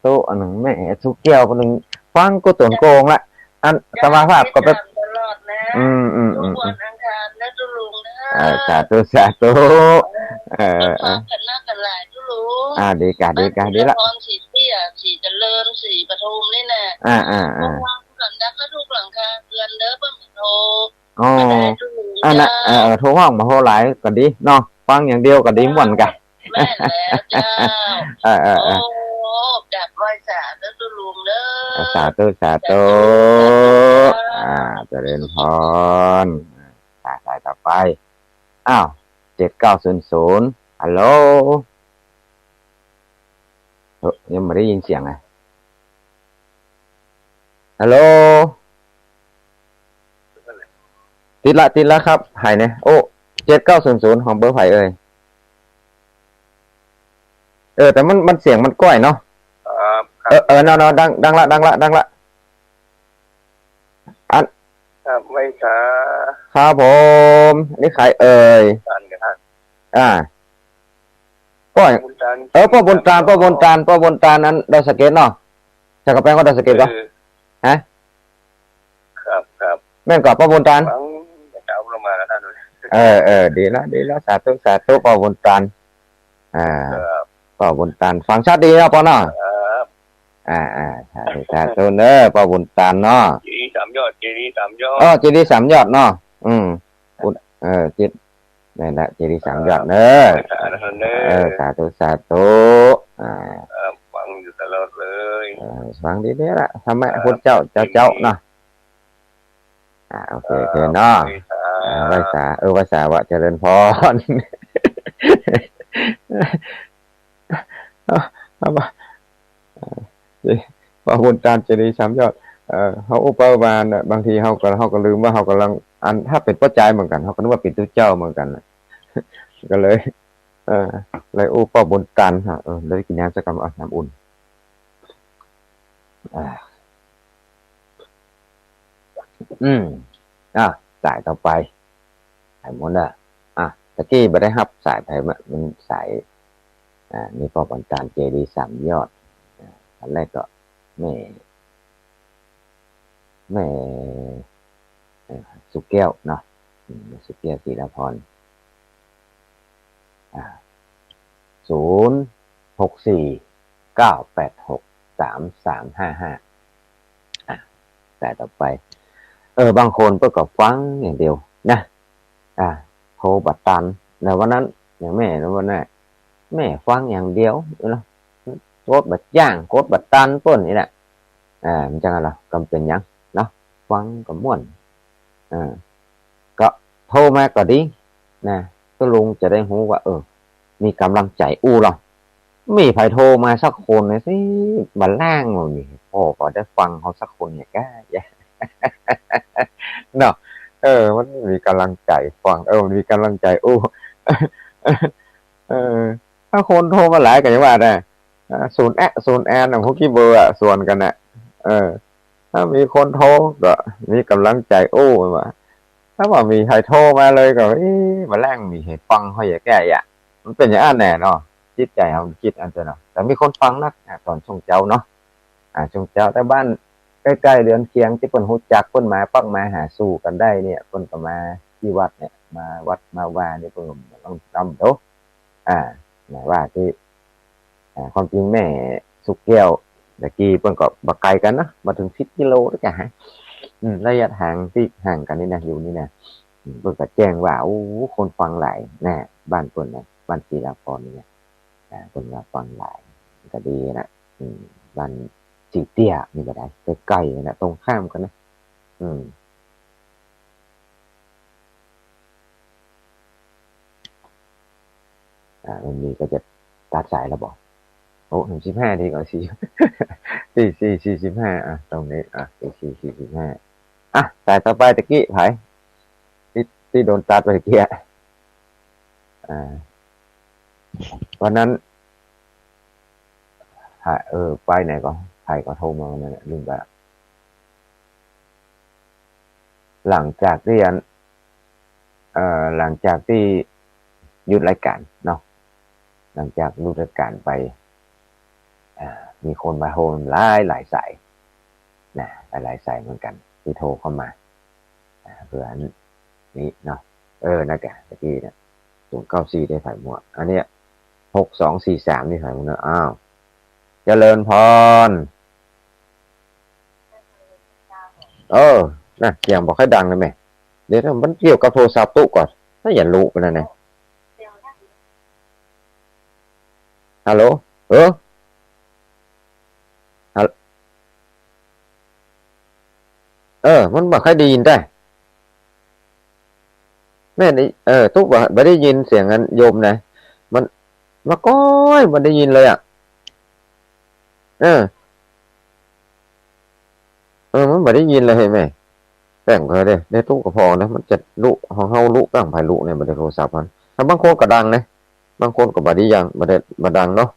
ธุอันหนึ่งแม่สุกแก้วคนหนึ่งฟังก็ตื่นโกงละอันสมาภาพก็ไปตลอดนะทุกวันอังคารนะตุลุงนะสาธุ มันฟังกันหน้ากันหลายทุลุง ดีกะดีละ ตอนสีเตี้ยสีเจริญสีปทุมนี่แน่พวกฟังกันแล้วก็ทุกหลังคาเรือนเด้อเบิ่งโทรมาได้ทุลุงจ้า โทรห้องมาโทรหลายก็ดีเนาะฟังอย่างเดียวก็ดีม่วนกัน แม่แล้วเจ้าโอ้จับรอยสาเด้อทุลุงเด้อ สาธุเจริญพรสายต่อไปอ้าว7900ฮัลโหลยังไม่ได้ยินเสียงไงฮัลโหลติดละครับหายเนี่ยโอ้7900ของเบอร์ไผ่เอ่ยแต่มันเสียงมันก้อยเนาะเนาะดังละอันครับไม่ช้าครับผมนี่ขายเอ่ยป้อยป้อบนตาลนั้นดอยสะเก็ดเนาะจะกระแปงก็ดอยสะเก็ดก็ฮะครับแม่นก็ป้อบนตาลจะเอาลงมาแล้วท่านดีละสาธุป้อบนตาลป้อบนตาลฟังชัดดีเนาะป้อเนาะสาธุเด้อป้อบนตาลเนาะเจดีย์3 ยอดเจดีย์3 ยอดเนาะจิตนั่นแหละเจดีย์3 ยอดเด้อสาธุฟังอยู่ตลอดเลยฟังดีๆละทำไมพุทธเจ้าเนาะโอเคเนาะภาษาว่าเจริญพรพระบุญตาลเจดีย์3 ยอดเขาอุปมาเนี่ยบางทีเขาก็ลืมว่าเขากำลังถ้าเป็นปัจจัยเหมือนกันเขาก็นึกว่าเป็นตัวเจ้าเหมือนกันก็เลยเลยพระบุญตาลเลยกินน้ำสักคำน้ำอุ่นสายต่อไปสายมนต์ตะกี้ไม่ได้ฮับสายไผ่มันสายนี่พระบุญตาลเจดีย์3 ยอดอันแรกก็แม่สุแก้วเนาะสุแก้วศรีละพร064-986-3355แต่ต่อไปบางคนก็ฟังอย่างเดียวนะโทรบัตรตันในวันนั้นอย่างแม่ในวันนั้นแม่ฟังอย่างเดียวนะโคตรบัตรย่างโคตรบัตรตันต้นนี่แหละมันจังอะไรกำเป็นยังเนาะฟังก็ม่วนก็โทรมาก็ดีนะก็ลุงจะได้รู้ว่ามีกำลังใจหรอมีใครโทรมาสักคนเลยสิมาล่างมันนี่พ่อก็ได้ฟังเขาสักคนเนี่ยก็เนาะมันมีกำลังใจฟังมันมีกำลังใจถ้าคนโทรมาหลายกันว่าได้0 แอนของพวกกี่เบอร์ส่วนกันน่ะถ้ามีคนโทรก็มีกำลังใจว่าถ้าว่ามีใครโทรมาเลยก็มาแรงมีเหตุฟังเขาอย่าแก้มันเป็นอย่างนั้นแน่เนาะจิตใจเขาคิดอันเนาะแต่มีคนฟังนักตอนช่วงเจ้าเนาะช่วงเจ้าแต่บ้านใกล้ๆเรือนเคียงที่เพิ่นฮู้จักเพิ่นมาปักมาหาสู่กันได้เนี่ยเพิ่นก็มาที่วัดเนี่ยมาวัดมาว่าเนี่ยเพิ่นต้องทำโตหมายว่าที่ความจริงแม่สุกแก้วตะกี้เพิ่นก็บ่ไกลกันนะมาถึง10 กิโลแล้วจ้ะระยะทางที่ห่างกันนี่นะอยู่นี่นะเพิ่นก็แจ้งว่าคนฟังหลายนะบ้านเพิ่นนะบ้านศรีละพรเนี่ยเพิ่นว่าฟังหลายก็ดีนะบ้านสีเตี้ยนี่ก็ได้ใกล้ๆนะตรงข้ามกันนะมันมีก็จะตัดสายแล้วบอก15 ทีก่อน45ตรงนี้45สายต่อไปตะกี้ไผที่โดนตัดไปเกี้วันนั้นไปไหนก็ใครก็โทรมาวันนั้นลืมไปหลังจากที่หยุดรายการเนาะหลังจากหยุดรายการไปมีคนมาโทรหลายสายนะหลายสายเหมือนกันที่โทรเข้ามาเพื่อนี้เนาะนั่นแหละตะกี้เนี่ย 094ได้ถ่ายหมวดอันเนี้ย6243นี่ถ่ายหมดนะอ้าวเจริญพรน่ะเสียงบอกให้ดังเลยแม่เดี๋ยวมันเกี่ยวกับโทรศัพท์ตู้ก่อนถ้าอย่ารู้ไปนะเนี่ยฮัลโหลมันบอกให้ได้ยินได้แม่นี่ตุ๊กบอกไม่ได้ยินเสียงงั้นโยมนะมันมาก้อยมันได้ยินเลยอ่ะมันไม่ได้ยินเลยเห็นไหมแต่งเลยในตู้ก็พอนะมันจะลุของเฮาลุบ้างไผลุเนี่ยมันได้โทรศัพท์มันถ้าบางคนก็ดังนะบางคนก็บ่ได้ยังบ่ได้บ่ดังเนาะ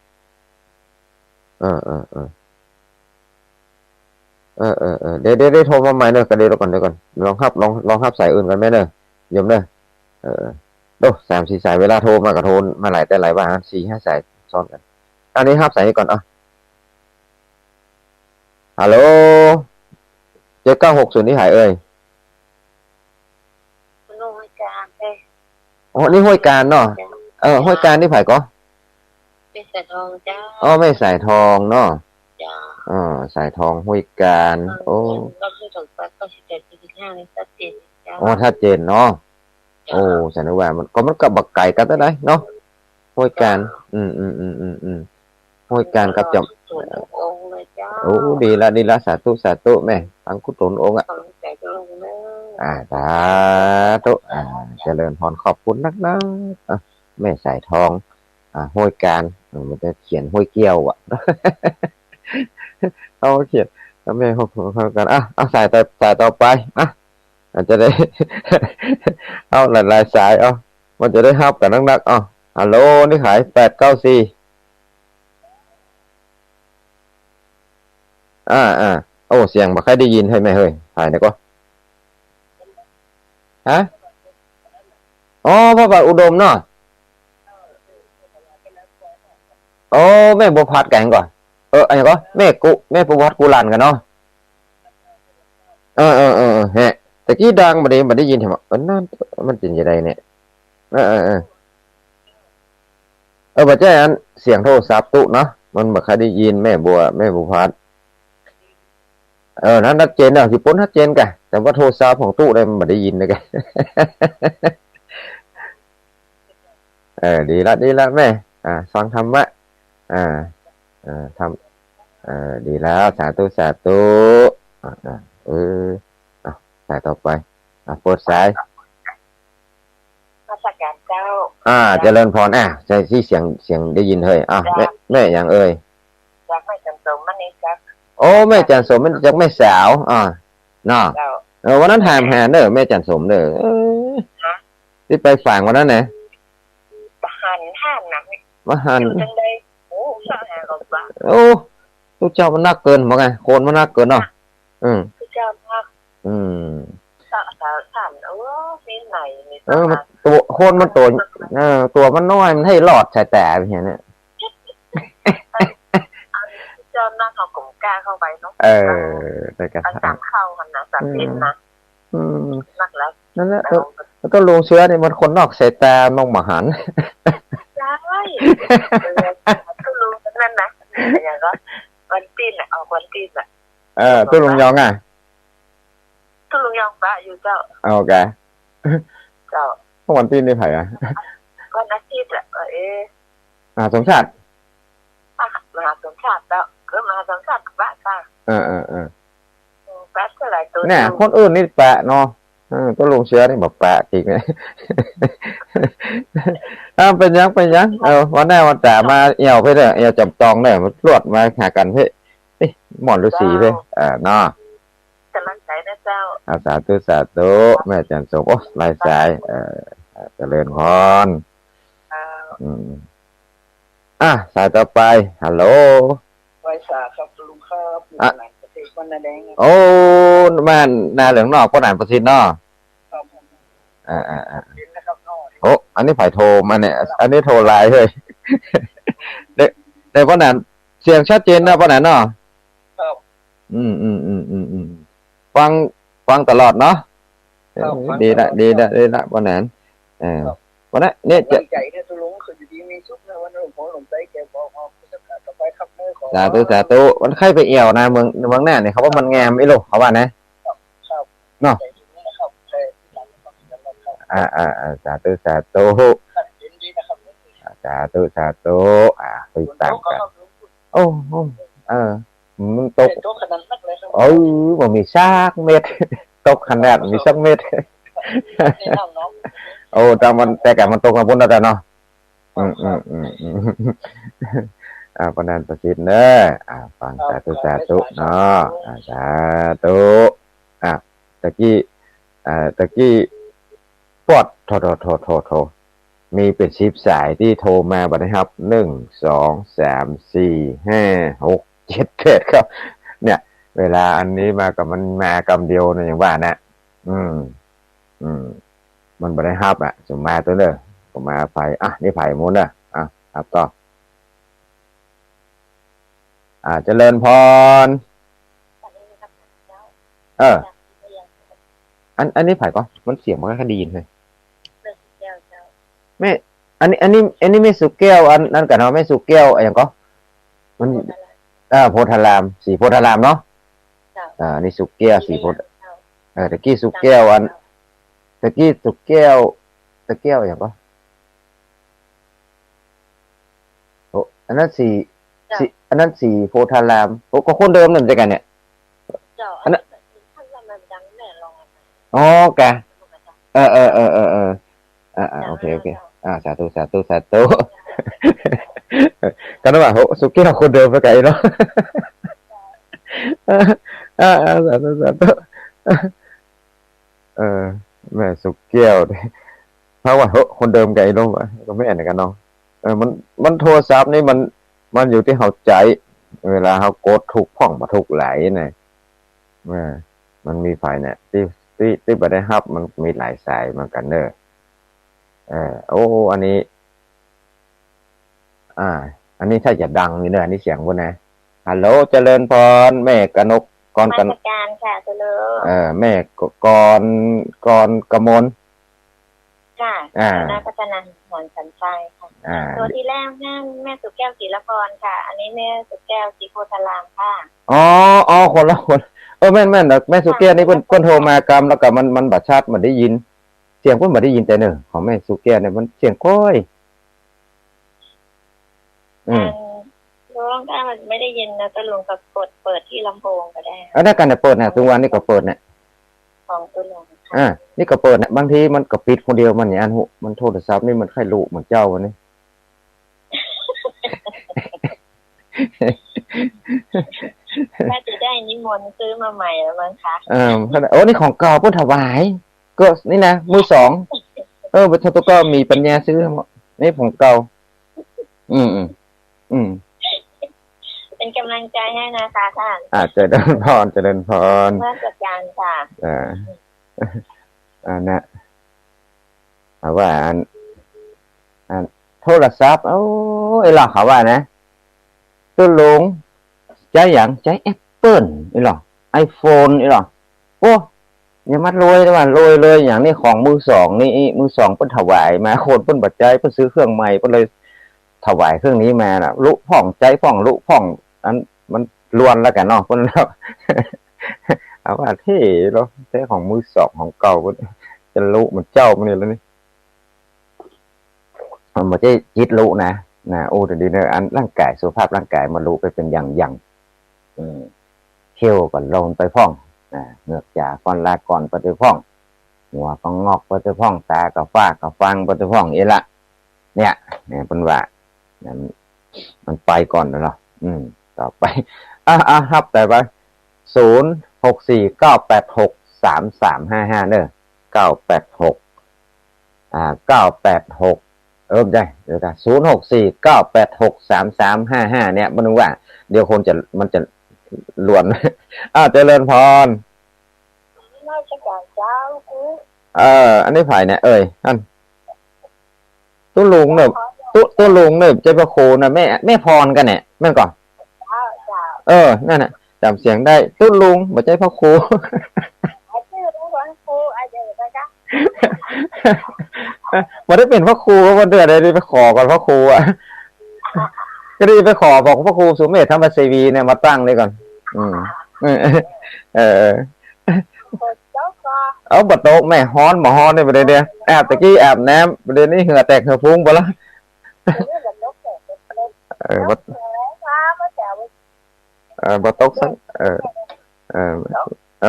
เดี๋ยวโทรมาใหม่เด้อก็เดี๋ยวก่อนลองรับสายอื่นกันแม่เด้อโยมเด้อโต3-4สายเวลาโทรมาก็โทรมาหลายแต่หลายว่า 4-5 สายซ้อนกันอันนี้รับสายนี้ก่อนฮัลโหล7960นี่หายเอ่ยห้วยการนี่ห้วยการเนาะห้วยการนี่ไผก็ไม่ใส่ทองจ้าไม่ใส่ทองเนาะจ้าใส่ทองห้วยการก็คือถูกต้องก็17.5นี่ชัดเจนจ้าชัดเจนเนาะแสดงว่ามันก็บักไก่กันได้เนาะห้วยการห้วยการกับจอมดีละสาธุแม่ฟังกุศลองค์อ่ะสาธุเจริญพรขอบคุณนักนะแม่สายทองห้วยการมันจะเขียนห้วยเกี้ยวอ่ะเอาเขียนแล้วแม่ห้วยกันเอาสายต่อไปอาจจะได้เอาหลายๆสายมันจะได้ฮับกันนักฮัลโหลนี่ขาย894เสียงบ่ค่อยได้ยินให้แม่เฮ้ยถ่ายได้ก็ฮะพระบาทอุดมเนาะแม่บัวพัดแกงก่อนอันนี้ก็แม่บัวพัดกูลันกันเนาะฮะตะกี้ดังบ่ได้ยินใช่มั้ยนั่นมันเป็นจังได๋เนี่ยบ่ใช่อันเสียงโทรศัพท์ตุเนาะมันบ่ค่อยได้ยินแม่บัวพัดนั้นชัดเจนสิพ้นชัดเจนกะแต่ว่าโทรศัพท์ของตู้ได้มันบ่ได้ยินเลยกะดีละแม่ฟังธรรมะทำดีแล้วสาธุสายต่อไปโปรดสายราชการเจ้าเจริญพรใช่ที่เสียงได้ยินเฮ้ยแม่อย่างเอ่ยจากแม่จันสมมันนี่ครับแม่จันสมมันจากแม่สาวเนาะวันนั้นถามหาเด้อแม่จันสมเด้อที่ไปฝางวันนั้นนะหันท่านนะมาหันจังได๋สาหาก็ว่าทุกเจ้ามันนักเกินบ่ไงโคนมันนักเกินเนาะทุกเจ้านักสาท่านนี่ไหนนี่มันตัวโคนมันตัวมันน้อยมันให้หลอดใส่แต่เห็นเนี่ยเจ้านักเอากลุ่มกล้าเข้าไปเนาะแต่ก็สั่งเข้ากันนะสั่งเล่นนะนักแล้วนั่นแหละก็ลงเชื้อนี่มันคนนอกใส่แต่มองมาหันใช่ก็รู้นั่นนะอย่างก็วันตีนวันตีนตู้ลุงยองตู้ลุงยองปะอยู่เจ้าโอเคเจ้าวันตีนนี่ไผวันอาทิตย์สมชาติมหาสมชาติเจ้าคือมหาสมชาติปะค่ะแปะเท่าไหร่ตัวเนี่ยคนอื่นนี่แปะเนาะตัวลงเชื้อนี่บอกแปะอีกเลยเป็นยังวันหน้าวันแต่มาเอี่ยวไปเด้อเอี่ยวจับตองเนี่ยมันรวดมาหากันเพ่หมอนฤาษีเพ่เนาะกำลังใจนะเจ้าสาธุแม่จันสมลายสายเจริญพรสายต่อไปฮัลโหลไว้สาครับลุงครับประเทศวันนาแดงบ้านนาเหลืองนอกพ่อหนานประสิทธิ์เนาะอันนี้ฝ่ายโทรมาเนี่ยอันนี้โทรไลน์เฮ้ยเด็กพ่อหนานเสียงชัดเจนนะพ่อหนานเนาะฟังตลอดเนาะดีละพ่อหนาน วันนั้นเนี่ยจะ ใจเนี่ยตุลุงคืออยู่ดีมีสุขนะวันนั้นผมหลงใจแกบอกว่าพุทธกาลต่อไปครับเมื่อขอ สาธุมันใครไปเอี่ยวนะเมืองหน้าเนี่ยเขาว่ามันงามไม่รู้เขาว่านะครับ เนาะ ใจถึงนะครับใจที่หลังนะครับ สาธุ ขัดเย็นดีนะครับ สาธุไปตามกันโอ้มันตก โต๊ะขนาดนักเลยครับ มันมีซากเม็ดตกขนาดมีสักเม็ด นี่น้องน้อง แต่มันตกมาบนแล้วเนาะปนันประสิทธิ์เนอะฟังสาธุเนาะสาธุตะกี้ปอดโทรมีเป็นชิปสายที่โทรมาบัดนี้ครับ1 2 3 4 5 6 7 8ครับเนี่ยเวลาอันนี้มากับมันมากำเดียวนะอย่างว่านะมันบัดนี้ครับสมมาตัวเด้อก็มาไฟนี่ไผ่มุนครับต่อเจริญพรอันนี้ไผ่ก็มันเสียงมันก็คดีนเลยไม่อันนี้ไม่สุกแก้วนั่นกันเนาะไม่สุกแก้วอย่างก็มันโพธารามสีโพธารามเนาะนี่สุกแก้วสีโพธตะกี้สุกแก้วตะกี้สุกแก้วอย่างก็อันนั้นสีโพธารามก็คนเดิมนั่นใช่กันเนี่ยอันนั้นแกโอเคสาธุกันว่าสุกี้เราคนเดิมไปไกลเนาะสาธุแม่สุกี้เพราะว่าคนเดิมไกลเนาะก็ไม่อ่านกันเนาะมันโทรศัพท์นี่มันอยู่ที่เขาใจเวลาเขากดถูกพ่องมาถูกไหลเนี่ยมันมีไฟเนี่ยที่บัได้ฮับมันมีหลายสายเหมือนกันเนอะอันนี้อันนี้ถ้าจะดังนี่เนอะอันนี้เสียงว่าไงฮัลโหลเจริญพรแม่กนกกรกันการค่ะเจริญแม่กรกมลค่ะนายพัฒนาหอนสันไฟค่ะตัวที่แรกแม่สุแก้วศรีละครค่ะอันนี้แม่สุแก้วศรีโพธารามค่ะคนละคนแม่นแม่สุแก้วนี่เพิ่นโทรมากรรมแล้วก็มันบัดชัดมันได้ยินเสียงเพิ่นบ่ได้ยินแต่เนอะของแม่สุแก้วเนี่ยมันเสียงก้อยร้องได้มันไม่ได้ยินนะตะลุงกับเปิดที่ลำโพงก็ได้อันนั้นกันเปิดนะทุกวันนี่ก็เปิดเนี่ยของตะลุงนี่ก็เปิดเนี่ยบางทีมันก็ปิดคนเดียวมันอย่างนั้นมันโทรศัพท์นี่มันใครรู้เหมือนเจ้าวันนี้ถ้าจะได้นิมนต์ซื้อมาใหม่แล้วมั้งคะนี่ของเก่าเพิ่นถวายก็นี่นะมือสองบัตรก็มีปัญญาซื้อนี่ของเก่าเป็นกำลังใจให้นะคะท่านเจริญพรเมื่อจัดการค่ะนะว่าโทรศัพท์ไอ้หรอเขาว่านะตัวลงใจอย่างใจแอปเปิลไอ้หรอไอโฟนไอ้หรออย่ามัดรวยเลยว่ารวยเลยอย่างนี้ของมือสองนี่มือสองเพิ่นถวายมาโคนเพิ่นปัจจัยเพิ่นซื้อเครื่องใหม่เพิ่นเลยถวายเครื่องนี้มาน่ะลุพ่องใจพ่องลุพ่องอันมันล้วนแล้วกันเนาะเพิ่นแล้วเอาว่าเท่เนาะเท่ของมือสองของเก่าเพิ่นจะลุมันเจ้ามันนี่แล้วนี่มันบ่ใช่จิตลุนะแต่ดีเนอะอันร่างกายสุขภาพร่างกายมันลุไปเป็นอย่างเที่ยวก่อนลงไปพ่องเหงือกจ่าก่อนลาก่อนปฏิพ่องหัวก็งอกปฏิพ่องตาก็ฟ้าก็ฟังปฏิพ่องเอละเนี่ยเป็นว่ามันไปก่อนแล้วเนาะต่อไปครับแต่ว่า0649863355เนอะ986ได้เดี๋ยว0649863355เนี่ยมันว่าเดี๋ยวมันจะล้วนเจริญพรน่าจะการเจ้าอันนี้ฝ่ายเนี่ยนั่นตู้ลุงเนี่ยตู้ลุงเนี่ยเจ้าพระโคนะแม่พรกันเนี่ยแม่ก่อนนั่นน่ะจำเสียงได้ตู้ลุงบ่ใช่พระโคบ่ อได้เป็นพระครูก็เดือดเลยไปขอก่อนพระครูอ่ะก็ได้ไปขอบอกพระครูสุเมธธรรมเสวีเนี่ยมาตั้งเลยก่อนอืมเออเอาบัดโต๊ะแม่ฮ้อนหมอฮ้อนเนี่ยประเดี๋ยวอาบตะกี้อาบน้ำประเดี๋ยวนี้เหงื่อแตกเหงื่อฟุ้งไปแล้วบัดบัดโต๊ะสัง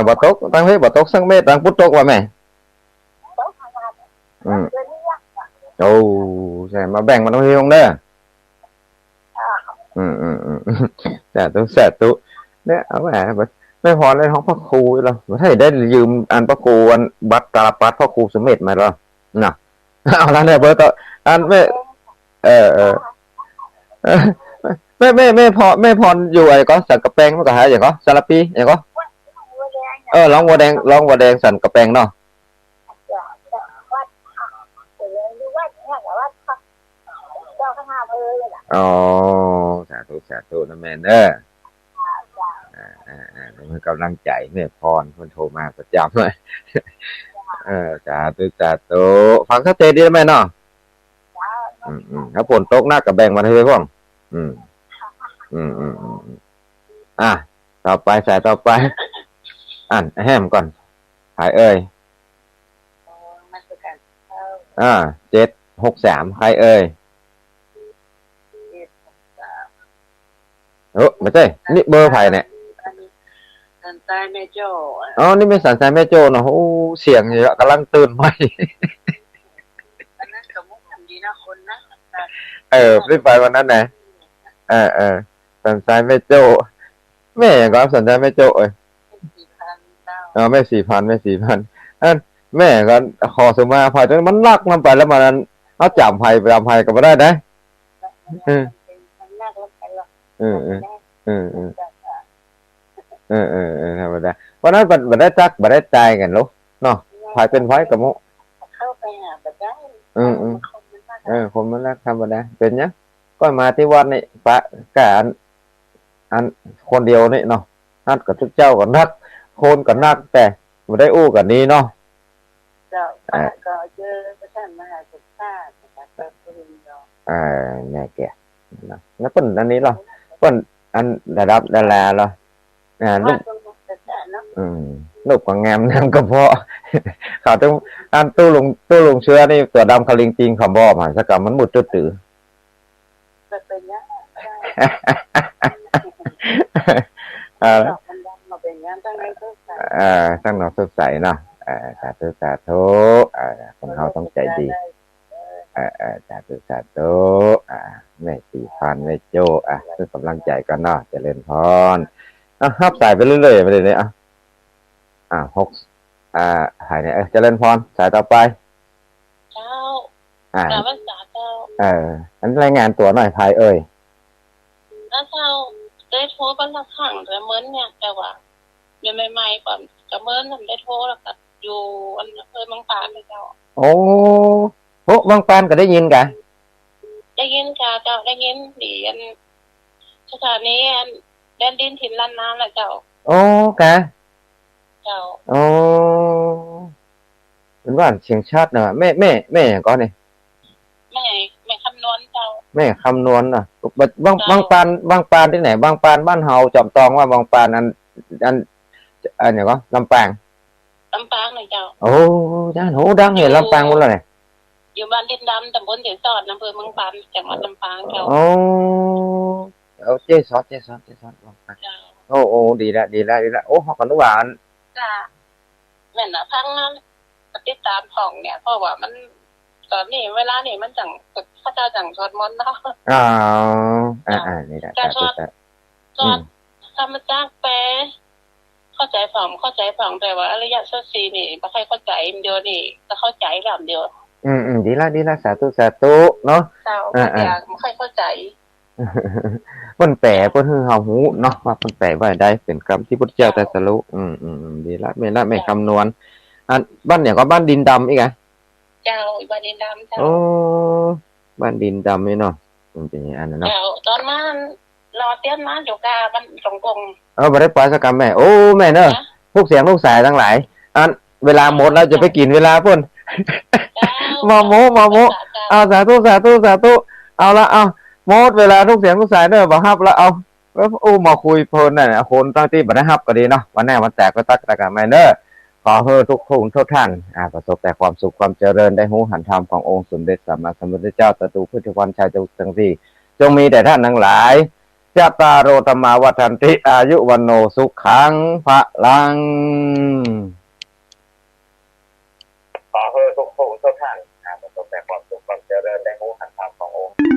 บัดโต๊ะตั้งให้บัดโต๊ะสังเมตตั้งพุทโต๊ะว่าแม่โอ้ใช่มาแบ่งมาตรงนี้ตรงเด้อแต่ตุเนี่ยเอาแหมไม่พอเลยของพระครูหรอถ้าได้ยืมอันพระครูอันบัตรตาปัดพระครูสมเด็จมาหรอน่ะเอาแล้วเนี่ยเบอร์ต่ออันไม่พรอยู่ไอ้ก็สันกระแปงมันก็หายอย่างก็ซาลาปีอย่างก็ร้องวัวแดงสันกระแปงเนาะอ๋อสาธุนะแม่เนอะมันกำลังใจแม่พรคนโทรมาประจำเลยสาธุฟังเขาเตะดีไหมเนาะถ้าฝนตกหน้ากับแบ่งมาให้พ่องต่อไปสายต่อไปอ่านแฮมก่อนหายเอ่ย763ใครเอ่ยไม่ใช่นี่เบอร์ไผ่เนี่ยสันทรายแม่โจ้อ๋อนี่ไม่สันทรายแม่โจ้เนาะโอ้เสียงเยอะกำลังตื่นใหม่อันนั้นกับมุกทำดีนะคนนะไม่ไปวันนั้นนะสันทรายแม่โจ้แม่ก็สันทรายแม่โจ้ไม่4,000แม่ก็ขอสมาภัยมันลักมันไปแล้วมันเอาจับภัยก็ไม่ได้นะธรรมดาวันนั้นบัดได้จักบัดได้ใจกันลูกเนาะภัยเป็นภัยกับมุเข้าไปหาบัดได้คนมันรักธรรมดาเป็นเนี้ยก็มาที่วัดนี่พระการอันคนเดียวนี่เนาะนัดกับทุกเจ้ากับนักคนกับนักแต่ไม่ได้อู้กับนี้เนาะก็เจอพระท่านมหาสุภาพนะครับก็เรียนแม่แก่นะแล้วเพิ่นอันนี้เหรอเพิ่นอันระดับดาราเหรอลูกของงามน้ำกระเพาะเขาต้องอันตู้ลงเชื้อนี่ตัวดำคลิงจริงขำบ่อมาสักกรรมมันหมุดจุดตื้อเป็นเนี้ยตั้งหนอสดใสเนาะสาธุคนเขาต้องใจดีสาธุแม่4,000แม่โจ้คือกำลังใจกันเนาะเจริญพรฮับสายไปเรื่อยๆไปเลยเนี่ยหายเนี่ยเจริญพรสายต่อไปเจ้าภาษาเจ้าอันรายงานตัวหน่อยพายเอ่ยแล้วเจ้าได้โทรกันละครั้งแต่เหมือนเนี่ยแต่ว่ายังใหม่ๆก่อนจะเหมือนทำได้โทรแล้วก็อยู่อันบางปานเลยเจ้าโอ้บางปานก็ได้ยินกะได้ยินค่ะเจ้าได้ยินดีอันสถานีอันแดนดินถิ่นล้านนาแหละเจ้าโอ้กะเจ้าโอ้เป็นว่าเสียงชาติเนาะแม่อย่างก้อนนี่แม่คำนวณเจ้าแม่คำนวณน่ะบางปานที่ไหนบางปานบ้านเฮาจอมตองว่าบางปานอันอย่างก็ลำปางเลยเจ้าโอ้ด้านโหดังเห็นลำปางหมดเลยอยู่บ้านดินดำตำบลเสียสอดอำเภอเมืองปานจังหวัดลำปางเจ้าโอ้เจ๊ซอดลำปางโอ้ดีละโอ้เขากันทุกวันจ้าแม่น่ะพังนั้นติดตามของเนี่ยเพราะว่ามันตอนนี้เวลานี่มันจังพระเจ้าจังสวดมนต์เนาะนี่แหละสวดธรรมจักรแปลเข้าใจฝั่งแต่ว่าอริยสัจสี่นี่บ่ค่อยเข้าใจเดียวนี่ก็เข้าใจลำเดียวดีละสาธุเนาะไม่ค่อยเข้าใจเพิ่นแปลเพิ่นเฮาฮู้เนาะว่าเพิ่นแปลไว้ได้เป็นคำที่พุทธเจ้าตรัสรู้ดีละแม่คำนวณอันบ้านเนี่ยก็บ้านดินดำอีกอ่ะเจ้าบ้านดินดำเจ้าบ้านดินดำนี่เนาะมันเป็นอันนั้นเนาะตอนนั้นรอเตี้ยนมาอยู่กาบ้านสงกงบ่ได้ไปสักกรรมแม่โอ้แม่เนาะพวกเสียงลูกสายทั้งหลายอันเวลาหมดแล้วจะไปกินเวลาพุ่น มาโมเอาสาธุเอาละเอาโมดเวลาทุกเสียงทุกสายเด้อบ่ฮับแล้วเอาแล้วอู้มาคุยเพลินน่ะคนตั้งที่บ่ได้ฮับก็ดีเนาะวันแน่วันแตกก็ตักตะกันแม่เด้อขอให้ทุกคนทุกท่านประสบแต่ความสุขความเจริญได้หูหันธรรมขององค์สมเด็จสัมมาสัมพุทธเจ้าตรัสรู้พุทธวันชัยจังสี่จงมีแต่ท่านทั้งหลายจัตตารโอธรรมาวัฏันติอายุวันโนสุขังพระลังขอให้ทุกคนทุกท่านประสบแต่ความสุขความเจริญได้หูหันธรรมขององค์